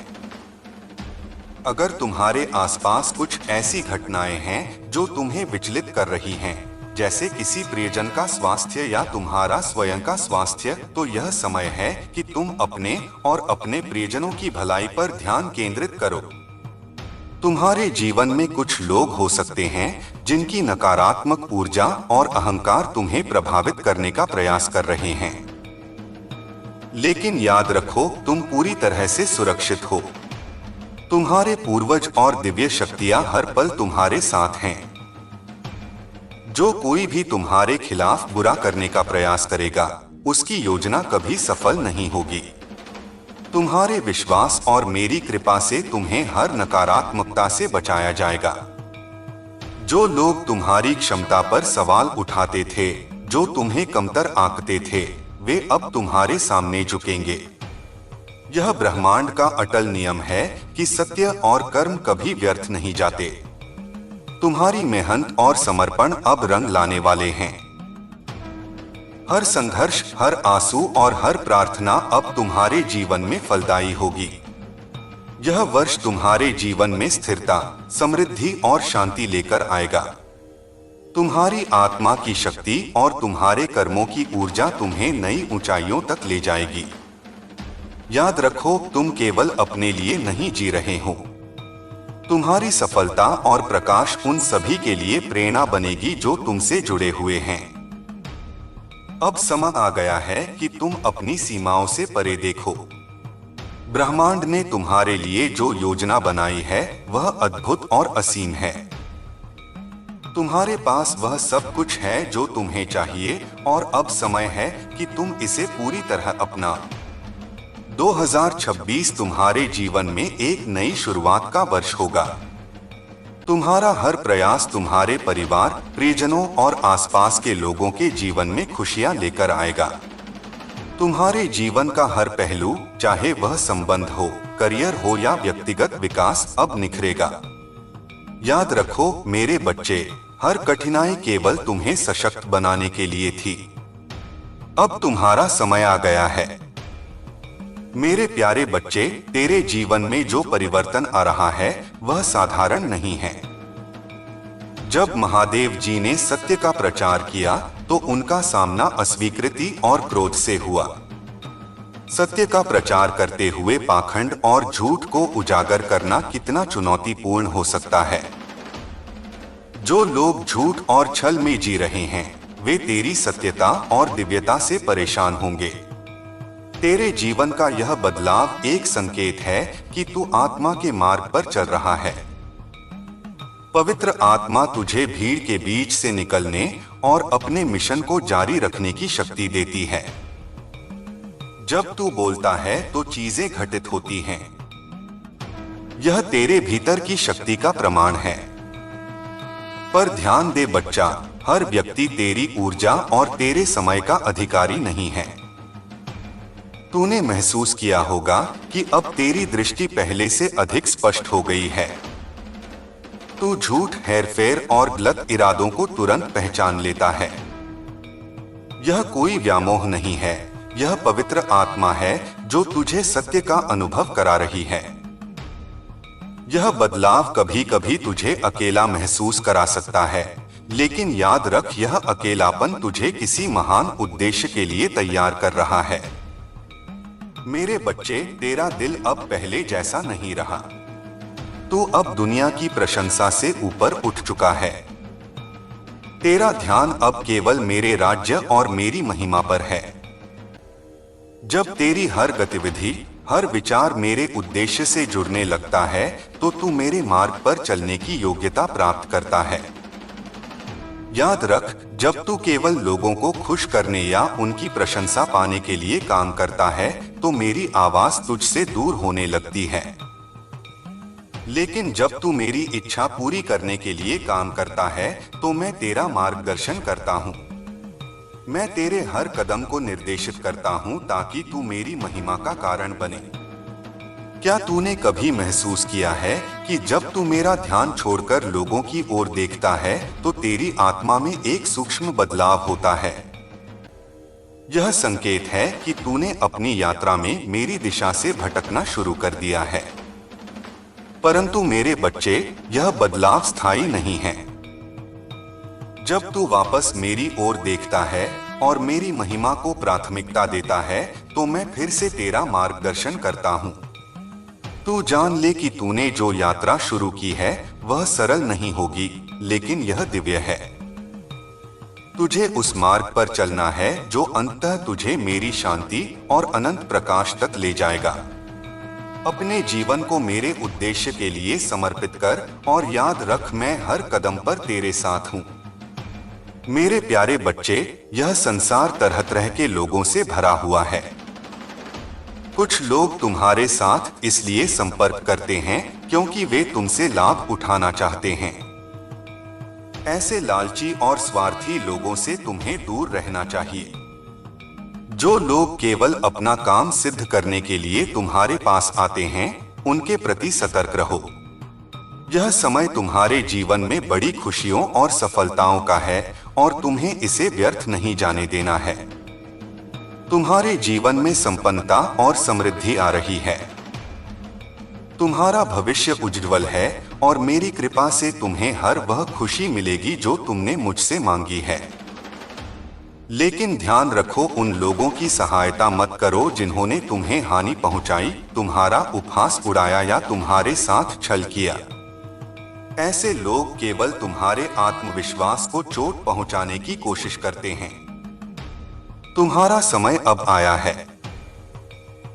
अगर तुम्हारे आसपास कुछ ऐसी घटनाएं हैं जो तुम्हें विचलित कर रही हैं, जैसे किसी प्रियजन का स्वास्थ्य या तुम्हारा स्वयं का स्वास्थ्य, तो यह समय है कि तुम अपने और अपने प्रियजनों की भलाई पर ध्यान केंद्रित करो। तुम्हारे जीवन में कुछ लोग हो सकते हैं जिनकी नकारात्मक ऊर्जा और अहंकार तुम्हें प्रभावित करने का प्रयास कर रहे हैं। लेकिन याद रखो, तुम पूरी तरह से सुरक्षित हो। तुम्हारे पूर्वज और दिव्य शक्तियां हर पल तुम्हारे साथ हैं। जो कोई भी तुम्हारे खिलाफ बुरा करने का प्रयास करेगा, उसकी योजना कभी सफल नहीं होगी। तुम्हारे विश्वास और मेरी कृपा से तुम्हें हर नकारात्मकता से बचाया जाएगा। जो लोग तुम्हारी क्षमता पर सवाल उठाते थे, जो तुम्हें कमतर आंकते थे, वे अब तुम्हारे सामने झुकेंगे। यह ब्रह्मांड का अटल नियम है कि सत्य और कर्म कभी व्यर्थ नहीं जाते। तुम्हारी मेहनत और समर्पण अब रंग लाने वाले हैं। हर संघर्ष, हर आंसू और हर प्रार्थना अब तुम्हारे जीवन में फलदायी होगी। यह वर्ष तुम्हारे जीवन में स्थिरता, समृद्धि और शांति लेकर आएगा। तुम्हारी आत्मा की शक्ति और तुम्हारे कर्मों की ऊर्जा तुम्हें नई ऊंचाइयों तक ले जाएगी। याद रखो, तुम केवल अपने लिए नहीं जी रहे हो। तुम्हारी सफलता और प्रकाश उन सभी के लिए प्रेरणा बनेगी जो तुमसे जुड़े हुए हैं। अब समय आ गया है कि तुम अपनी सीमाओं से परे देखो। ब्रह्मांड ने तुम्हारे लिए जो योजना बनाई है वह अद्भुत और असीम है। तुम्हारे पास वह सब कुछ है जो तुम्हें चाहिए और अब समय है कि तुम इसे पूरी तरह अपना। 2026 तुम्हारे जीवन में एक नई शुरुआत का वर्ष होगा। तुम्हारा हर प्रयास तुम्हारे परिवार, प्रियजनों और आसपास के लोगों के जीवन में खुशियां लेकर आएगा। तुम्हारे जीवन का हर पहलू, चाहे वह संबंध हो, करियर हो या व्यक्तिगत विकास, अब निखरेगा। याद रखो मेरे बच्चे, हर कठिनाई केवल तुम्हें सशक्त बनाने के लिए थी। अब तुम्हारा समय आ गया है। मेरे प्यारे बच्चे, तेरे जीवन में जो परिवर्तन आ रहा है वह साधारण नहीं है। जब महादेव जी ने सत्य का प्रचार किया तो उनका सामना अस्वीकृति और क्रोध से हुआ। सत्य का प्रचार करते हुए पाखंड और झूठ को उजागर करना कितना चुनौतीपूर्ण हो सकता है। जो लोग झूठ और छल में जी रहे हैं वे तेरी सत्यता और दिव्यता से परेशान होंगे। तेरे जीवन का यह बदलाव एक संकेत है कि तू आत्मा के मार्ग पर चल रहा है। पवित्र आत्मा तुझे भीड़ के बीच से निकलने और अपने मिशन को जारी रखने की शक्ति देती है। जब तू बोलता है तो चीजें घटित होती हैं। यह तेरे भीतर की शक्ति का प्रमाण है। पर ध्यान दे बच्चा, हर व्यक्ति तेरी ऊर्जा और तेरे समय का अधिकारी नहीं है। तूने महसूस किया होगा कि अब तेरी दृष्टि पहले से अधिक स्पष्ट हो गई है। तू झूठ, हेरफेर और गलत इरादों को तुरंत पहचान लेता है। यह कोई व्यामोह नहीं है, यह पवित्र आत्मा है जो तुझे सत्य का अनुभव करा रही है। यह बदलाव कभी कभी तुझे अकेला महसूस करा सकता है, लेकिन याद रख, यह अकेलापन तुझे किसी महान उद्देश्य के लिए तैयार कर रहा है। मेरे बच्चे, तेरा दिल अब पहले जैसा नहीं रहा। तू अब दुनिया की प्रशंसा से ऊपर उठ चुका है। तेरा ध्यान अब केवल मेरे राज्य और मेरी महिमा पर है। जब तेरी हर गतिविधि, हर विचार मेरे उद्देश्य से जुड़ने लगता है तो तू मेरे मार्ग पर चलने की योग्यता प्राप्त करता है। याद रख, जब तू केवल लोगों को खुश करने या उनकी प्रशंसा पाने के लिए काम करता है तो मेरी आवाज तुझसे दूर होने लगती है। लेकिन जब तू मेरी इच्छा पूरी करने के लिए काम करता है तो मैं तेरा मार्गदर्शन करता हूँ। मैं तेरे हर कदम को निर्देशित करता हूँ ताकि तू मेरी महिमा का कारण बने। क्या तूने कभी महसूस किया है कि जब तू मेरा ध्यान छोड़कर लोगों की ओर देखता है तो तेरी आत्मा में एक सूक्ष्म बदलाव होता है? यह संकेत है कि तूने अपनी यात्रा में मेरी दिशा से भटकना शुरू कर दिया है। परंतु मेरे बच्चे, यह बदलाव स्थायी नहीं है। जब तू वापस मेरी ओर देखता है और मेरी महिमा को प्राथमिकता देता है तो मैं फिर से तेरा मार्गदर्शन करता हूँ। तू जान ले कि तूने जो यात्रा शुरू की है वह सरल नहीं होगी, लेकिन यह दिव्य है। तुझे उस मार्ग पर चलना है जो अंततः तुझे मेरी शांति और अनंत प्रकाश तक ले जाएगा। अपने जीवन को मेरे उद्देश्य के लिए समर्पित कर और याद रख, मैं हर कदम पर तेरे साथ हूँ। मेरे प्यारे बच्चे, यह संसार तरह तरह के लोगों से भरा हुआ है। कुछ लोग तुम्हारे साथ इसलिए संपर्क करते हैं क्योंकि वे तुमसे लाभ उठाना चाहते हैं। ऐसे लालची और स्वार्थी लोगों से तुम्हें दूर रहना चाहिए। जो लोग केवल अपना काम सिद्ध करने के लिए तुम्हारे पास आते हैं, उनके प्रति सतर्क रहो। यह समय तुम्हारे जीवन में बड़ी खुशियों और सफलताओं का है और तुम्हें इसे व्यर्थ नहीं जाने देना है। तुम्हारे जीवन में संपन्नता और समृद्धि आ रही है। तुम्हारा भविष्य उज्ज्वल है और मेरी कृपा से तुम्हें हर वह खुशी मिलेगी जो तुमने मुझसे मांगी है। लेकिन ध्यान रखो, उन लोगों की सहायता मत करो जिन्होंने तुम्हें हानि पहुंचाई, तुम्हारा उपहास उड़ाया या तुम्हारे साथ छल किया। ऐसे लोग केवल तुम्हारे आत्मविश्वास को चोट पहुंचाने की कोशिश करते हैं। तुम्हारा समय अब आया है।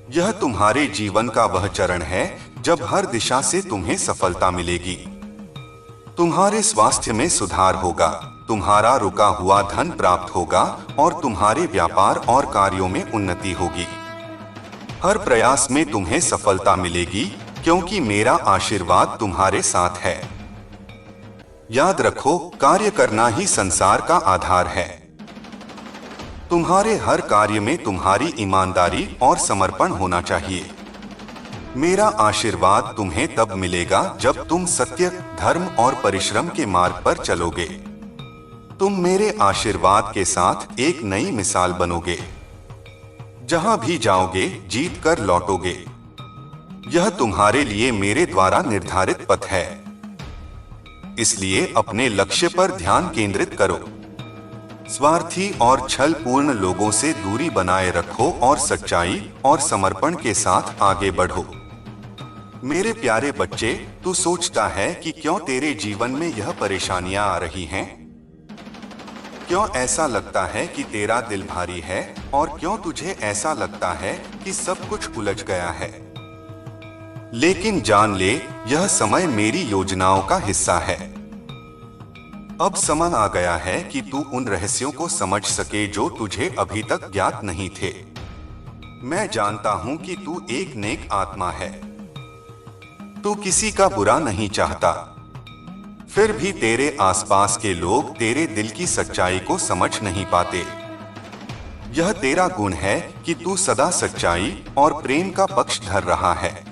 यह तुम्हारे जीवन का वह चरण है जब हर दिशा से तुम्हें सफलता मिलेगी। तुम्हारे स्वास्थ्य में सुधार होगा, तुम्हारा रुका हुआ धन प्राप्त होगा और तुम्हारे व्यापार और कार्यों में उन्नति होगी। हर प्रयास में तुम्हें सफलता मिलेगी क्योंकि मेरा आशीर्वाद तुम्हारे साथ है। याद रखो, कार्य करना ही संसार का आधार है। तुम्हारे हर कार्य में तुम्हारी ईमानदारी और समर्पण होना चाहिए। मेरा आशीर्वाद तुम्हें तब मिलेगा जब तुम सत्य, धर्म और परिश्रम के मार्ग पर चलोगे। तुम मेरे आशीर्वाद के साथ एक नई मिसाल बनोगे। जहां भी जाओगे जीत कर लौटोगे। यह तुम्हारे लिए मेरे द्वारा निर्धारित पथ है। इसलिए अपने लक्ष्य पर ध्यान केंद्रित करो। स्वार्थी और छलपूर्ण लोगों से दूरी बनाए रखो और सच्चाई और समर्पण के साथ आगे बढ़ो। मेरे प्यारे बच्चे, तू सोचता है कि क्यों तेरे जीवन में यह परेशानियां आ रही हैं? क्यों ऐसा लगता है कि तेरा दिल भारी है और क्यों तुझे ऐसा लगता है कि सब कुछ उलझ गया है? लेकिन जान ले, यह समय मेरी योजनाओं का हिस्सा है। अब समय आ गया है कि तू उन रहस्यों को समझ सके जो तुझे अभी तक ज्ञात नहीं थे। मैं जानता हूं कि तू एक नेक आत्मा है। तू किसी का बुरा नहीं चाहता। फिर भी तेरे आसपास के लोग तेरे दिल की सच्चाई को समझ नहीं पाते। यह तेरा गुण है कि तू सदा सच्चाई और प्रेम का पक्ष धर रहा है।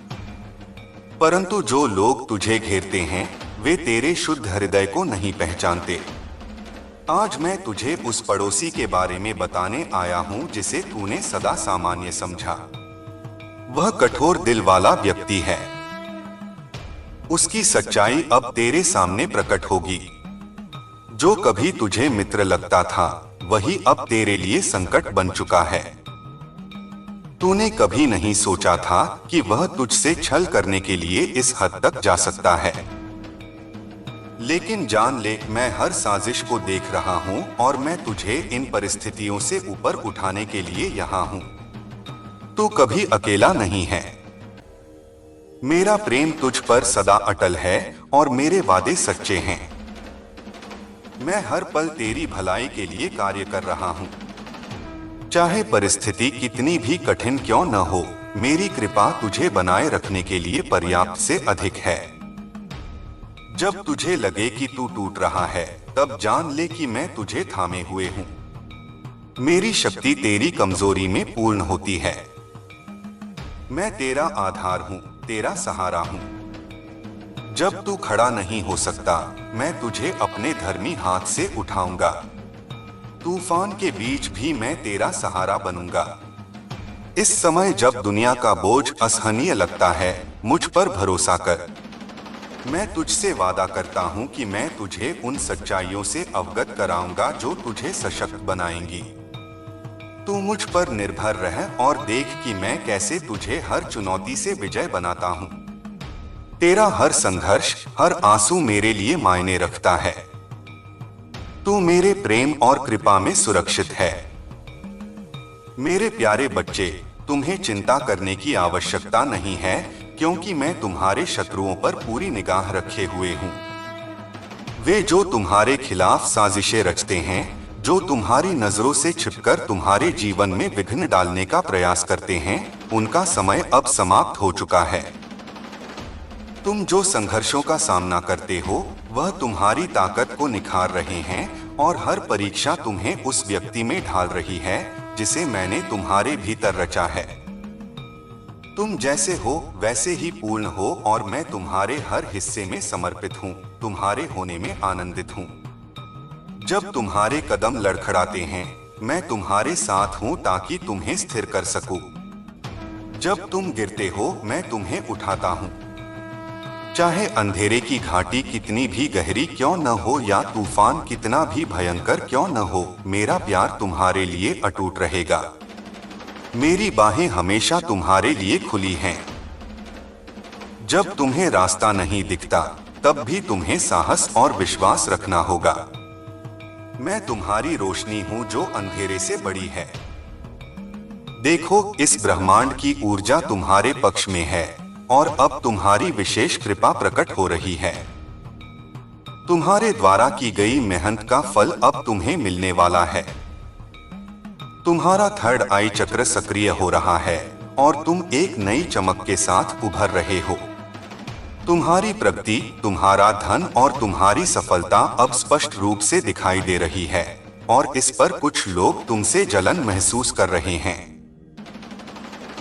परंतु जो लोग तुझे घेरते हैं वे तेरे शुद्ध हृदय को नहीं पहचानते। आज मैं तुझे उस पड़ोसी के बारे में बताने आया हूं जिसे तूने सदा सामान्य समझा। वह कठोर दिल वाला व्यक्ति है। उसकी सच्चाई अब तेरे सामने प्रकट होगी। जो कभी तुझे मित्र लगता था वही अब तेरे लिए संकट बन चुका है। तूने कभी नहीं सोचा था कि वह तुझसे छल करने के लिए इस हद तक जा सकता है। लेकिन जान ले, मैं हर साजिश को देख रहा हूं और मैं तुझे इन परिस्थितियों से ऊपर उठाने के लिए यहाँ हूं। तू कभी अकेला नहीं है। मेरा प्रेम तुझ पर सदा अटल है और मेरे वादे सच्चे हैं। मैं हर पल तेरी भलाई के लिए कार्य कर रहा हूं। चाहे परिस्थिति कितनी भी कठिन क्यों न हो, मेरी कृपा तुझे बनाए रखने के लिए पर्याप्त से अधिक है। जब तुझे लगे कि तू टूट रहा है, तब जान ले कि मैं तुझे थामे हुए हूं। मेरी शक्ति तेरी कमजोरी में पूर्ण होती है। मैं तेरा आधार हूं, तेरा सहारा हूं। जब तू खड़ा नहीं हो सकता, मैं तुझे अपने धर्मी हाथ से उठाऊंगा। तूफान के बीच भी मैं तेरा सहारा बनूंगा। इस समय जब दुनिया का बोझ असहनीय लगता है, मुझ पर भरोसा कर। मैं तुझसे वादा करता हूं कि मैं तुझे उन सच्चाइयों से अवगत कराऊंगा जो तुझे सशक्त बनाएंगी। तू मुझ पर निर्भर रह और देख कि मैं कैसे तुझे हर चुनौती से विजय बनाता हूं। तेरा हर संघर्ष, हर आंसू मेरे लिए मायने रखता है। तू मेरे प्रेम और कृपा में सुरक्षित है। मेरे प्यारे बच्चे, तुम्हें चिंता करने की आवश्यकता नहीं है क्योंकि मैं तुम्हारे शत्रुओं पर पूरी निगाह रखे हुए हूं। वे जो तुम्हारे खिलाफ साजिशें रचते हैं, जो तुम्हारी नजरों से छिपकर तुम्हारे जीवन में विघ्न डालने का प्रयास करते हैं, उनका समय अब समाप्त हो चुका है। तुम जो संघर्षों का सामना करते हो, वह तुम्हारी ताकत को निखार रहे हैं और हर परीक्षा तुम्हें उस व्यक्ति में ढाल रही है जिसे मैंने तुम्हारे भीतर रचा है। तुम जैसे हो वैसे ही पूर्ण हो और मैं तुम्हारे हर हिस्से में समर्पित हूँ, तुम्हारे होने में आनंदित हूँ। जब तुम्हारे कदम लड़खड़ाते हैं, मैं तुम्हारे साथ हूँ ताकि तुम्हें स्थिर कर सकूं। जब तुम गिरते हो, मैं तुम्हें उठाता हूँ। चाहे अंधेरे की घाटी कितनी भी गहरी क्यों न हो या तूफान कितना भी भयंकर क्यों न हो, मेरा प्यार तुम्हारे लिए अटूट रहेगा। मेरी बाहें हमेशा तुम्हारे लिए खुली हैं। जब तुम्हें रास्ता नहीं दिखता, तब भी तुम्हें साहस और विश्वास रखना होगा। मैं तुम्हारी रोशनी हूं जो अंधेरे से बड़ी है। देखो, इस ब्रह्मांड की ऊर्जा तुम्हारे पक्ष में है और अब तुम्हारी विशेष कृपा प्रकट हो रही है। तुम्हारे द्वारा की गई मेहनत का फल अब तुम्हें मिलने वाला है। तुम्हारा थर्ड आई चक्र सक्रिय हो रहा है और तुम एक नई चमक के साथ उभर रहे हो। तुम्हारी प्रगति, तुम्हारा धन और तुम्हारी सफलता अब स्पष्ट रूप से दिखाई दे रही है और इस पर कुछ लोग तुमसे जलन महसूस कर रहे हैं।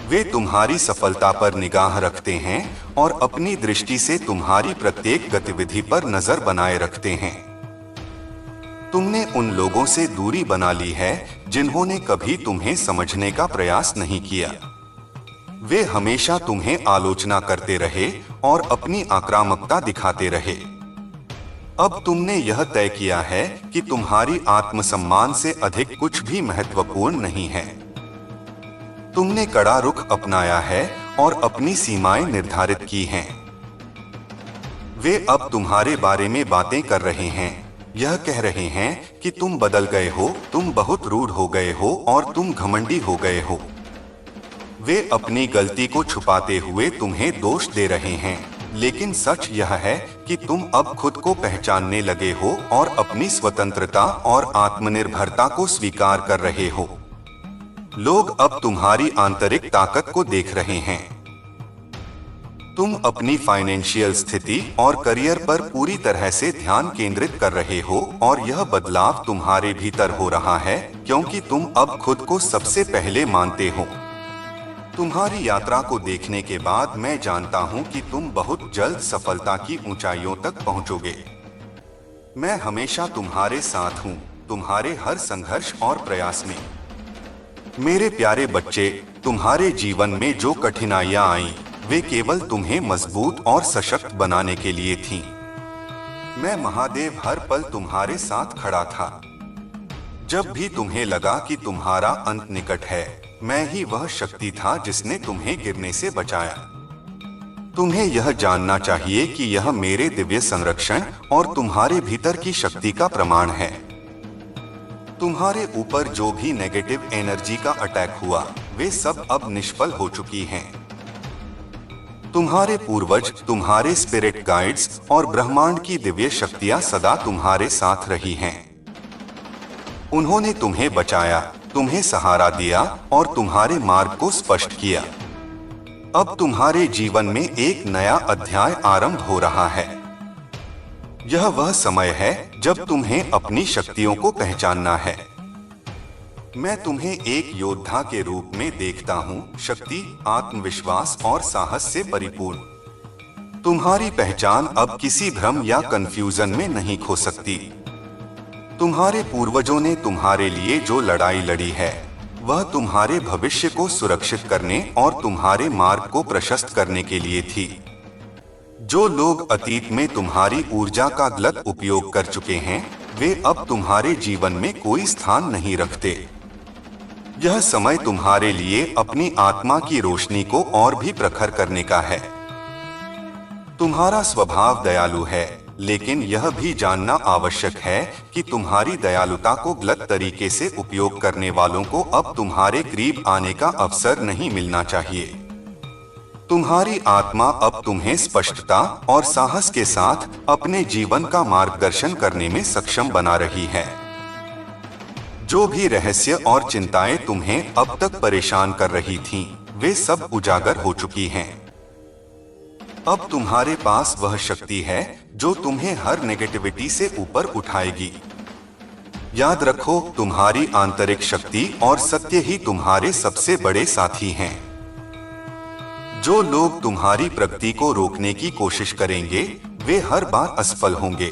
वे तुम्हारी सफलता पर निगाह रखते हैं और अपनी दृष्टि से तुम्हारी प्रत्येक गतिविधि पर नजर बनाए रखते हैं। तुमने उन लोगों से दूरी बना ली है जिन्होंने कभी तुम्हें समझने का प्रयास नहीं किया। वे हमेशा तुम्हें आलोचना करते रहे और अपनी आक्रामकता दिखाते रहे। अब तुमने यह तय किया है कि तुम्हारी आत्मसम्मान से अधिक कुछ भी महत्वपूर्ण नहीं है। तुमने कड़ा रुख अपनाया है और अपनी सीमाएं निर्धारित की हैं। वे अब तुम्हारे बारे में बातें कर रहे हैं, यह कह रहे हैं कि तुम बदल गए हो, तुम बहुत रूढ़ हो गए हो और तुम घमंडी हो गए हो। वे अपनी गलती को छुपाते हुए तुम्हें दोष दे रहे हैं, लेकिन सच यह है कि तुम अब खुद को पहचानने लगे हो और अपनी स्वतंत्रता और आत्मनिर्भरता को स्वीकार कर रहे हो। लोग अब तुम्हारी आंतरिक ताकत को देख रहे हैं। तुम अपनी फाइनेंशियल स्थिति और करियर पर पूरी तरह से ध्यान केंद्रित कर रहे हो और यह बदलाव तुम्हारे भीतर हो रहा है क्योंकि तुम अब खुद को सबसे पहले मानते हो। तुम्हारी यात्रा को देखने के बाद मैं जानता हूं कि तुम बहुत जल्द सफलता की ऊंचाइयों तक पहुंचोगे। मैं हमेशा तुम्हारे साथ हूं, तुम्हारे हर संघर्ष और प्रयास में। मेरे प्यारे बच्चे, तुम्हारे जीवन में जो कठिनाइयां आईं, वे केवल तुम्हें मजबूत और सशक्त बनाने के लिए थीं। मैं महादेव हर पल तुम्हारे साथ खड़ा था। जब भी तुम्हें लगा कि तुम्हारा अंत निकट है, मैं ही वह शक्ति था जिसने तुम्हें गिरने से बचाया। तुम्हें यह जानना चाहिए कि यह मेरे दिव्य संरक्षण और तुम्हारे भीतर की शक्ति का प्रमाण है। तुम्हारे ऊपर जो भी नेगेटिव एनर्जी का अटैक हुआ, वे सब अब निष्फल हो चुकी हैं। तुम्हारे पूर्वज, तुम्हारे स्पिरिट गाइड्स और ब्रह्मांड की दिव्य शक्तियां सदा तुम्हारे साथ रही हैं। उन्होंने तुम्हें बचाया, तुम्हें सहारा दिया और तुम्हारे मार्ग को स्पष्ट किया। अब तुम्हारे जीवन में एक नया अध्याय आरंभ हो रहा है। यह वह समय है जब तुम्हें अपनी शक्तियों को पहचानना है। मैं तुम्हें एक योद्धा के रूप में देखता हूँ, शक्ति, आत्मविश्वास और साहस से परिपूर्ण। तुम्हारी पहचान अब किसी भ्रम या कंफ्यूजन में नहीं खो सकती। तुम्हारे पूर्वजों ने तुम्हारे लिए जो लड़ाई लड़ी है, वह तुम्हारे भविष्य को सुरक्षित करने और तुम्हारे मार्ग को प्रशस्त करने के लिए थी। जो लोग अतीत में तुम्हारी ऊर्जा का गलत उपयोग कर चुके हैं, वे अब तुम्हारे जीवन में कोई स्थान नहीं रखते। यह समय तुम्हारे लिए अपनी आत्मा की रोशनी को और भी प्रखर करने का है। तुम्हारा स्वभाव दयालु है, लेकिन यह भी जानना आवश्यक है कि तुम्हारी दयालुता को गलत तरीके से उपयोग करने वालों को अब तुम्हारे करीब आने का अवसर नहीं मिलना चाहिए। तुम्हारी आत्मा अब तुम्हें स्पष्टता और साहस के साथ अपने जीवन का मार्गदर्शन करने में सक्षम बना रही है। जो भी रहस्य और चिंताएं तुम्हें अब तक परेशान कर रही थीं, वे सब उजागर हो चुकी हैं। अब तुम्हारे पास वह शक्ति है जो तुम्हें हर नेगेटिविटी से ऊपर उठाएगी। याद रखो, तुम्हारी आंतरिक शक्ति और सत्य ही तुम्हारे सबसे बड़े साथी हैं। जो लोग तुम्हारी प्रगति को रोकने की कोशिश करेंगे वे हर बार असफल होंगे।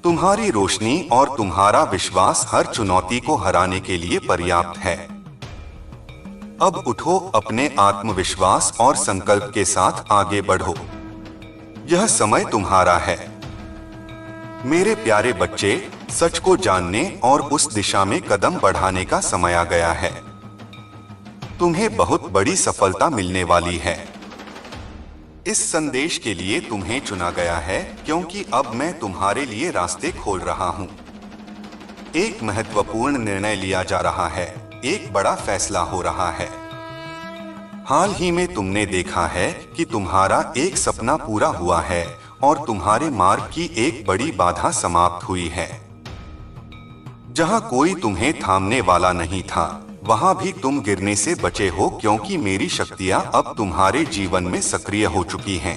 तुम्हारी रोशनी और तुम्हारा विश्वास हर चुनौती को हराने के लिए पर्याप्त है। अब उठो, अपने आत्मविश्वास और संकल्प के साथ आगे बढ़ो। यह समय तुम्हारा है। मेरे प्यारे बच्चे, सच को जानने और उस दिशा में कदम बढ़ाने का समय आ गया है। तुम्हें बहुत बड़ी सफलता मिलने वाली है। इस संदेश के लिए तुम्हें चुना गया है क्योंकि अब मैं तुम्हारे लिए रास्ते खोल रहा हूं। एक महत्वपूर्ण निर्णय लिया जा रहा है, एक बड़ा फैसला हो रहा है। हाल ही में तुमने देखा है कि तुम्हारा एक सपना पूरा हुआ है और तुम्हारे मार्ग की एक बड़ी बाधा समाप्त हुई है। जहां कोई तुम्हें थामने वाला नहीं था, वहां भी तुम गिरने से बचे हो क्योंकि मेरी शक्तियां अब तुम्हारे जीवन में सक्रिय हो चुकी हैं।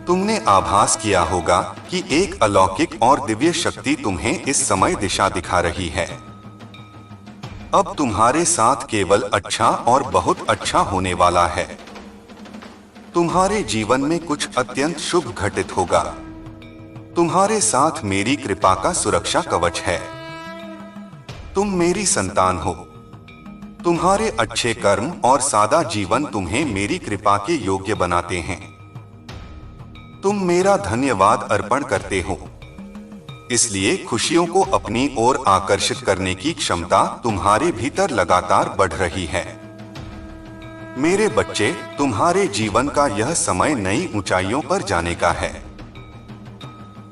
तुमने आभास किया होगा कि एक अलौकिक और दिव्य शक्ति तुम्हें इस समय दिशा दिखा रही है। अब तुम्हारे साथ केवल अच्छा और बहुत अच्छा होने वाला है। तुम्हारे जीवन में कुछ अत्यंत शुभ घटित होगा। तुम्हारे साथ मेरी कृपा का सुरक्षा कवच है। तुम मेरी संतान हो। तुम्हारे अच्छे कर्म और सादा जीवन तुम्हें मेरी कृपा के योग्य बनाते हैं। तुम मेरा धन्यवाद अर्पण करते हो। इसलिए खुशियों को अपनी ओर आकर्षित करने की क्षमता तुम्हारे भीतर लगातार बढ़ रही है। मेरे बच्चे, तुम्हारे जीवन का यह समय नई ऊंचाइयों पर जाने का है।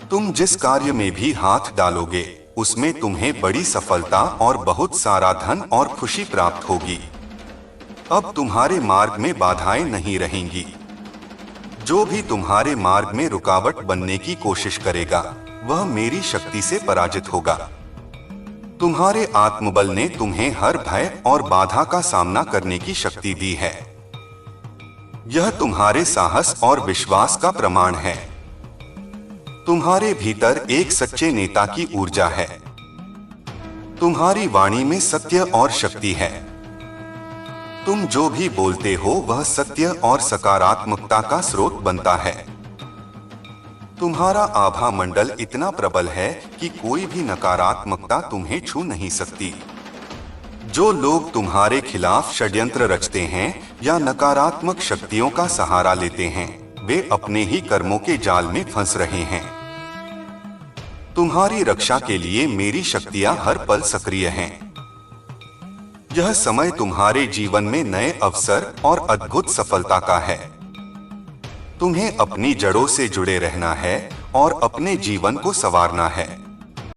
तुम जिस कार्य में भी हाथ डालोगे उसमें तुम्हें बड़ी सफलता और बहुत सारा धन और खुशी प्राप्त होगी। अब तुम्हारे मार्ग में बाधाएं नहीं रहेंगी। जो भी तुम्हारे मार्ग में रुकावट बनने की कोशिश करेगा वह मेरी शक्ति से पराजित होगा। तुम्हारे आत्मबल ने तुम्हें हर भय और बाधा का सामना करने की शक्ति दी है। यह तुम्हारे साहस और विश्वास का प्रमाण है। तुम्हारे भीतर एक सच्चे नेता की ऊर्जा है। तुम्हारी वाणी में सत्य और शक्ति है। तुम जो भी बोलते हो वह सत्य और सकारात्मकता का स्रोत बनता है। तुम्हारा आभा मंडल इतना प्रबल है कि कोई भी नकारात्मकता तुम्हें छू नहीं सकती। जो लोग तुम्हारे खिलाफ षड्यंत्र रचते हैं या नकारात्मक शक्तियों का सहारा लेते हैं, वे अपने ही कर्मों के जाल में फंस रहे हैं। तुम्हारी रक्षा के लिए मेरी शक्तियां हर पल सक्रिय हैं। यह समय तुम्हारे जीवन में नए अवसर और अद्भुत सफलता का है। तुम्हें अपनी जड़ों से जुड़े रहना है और अपने जीवन को संवारना है।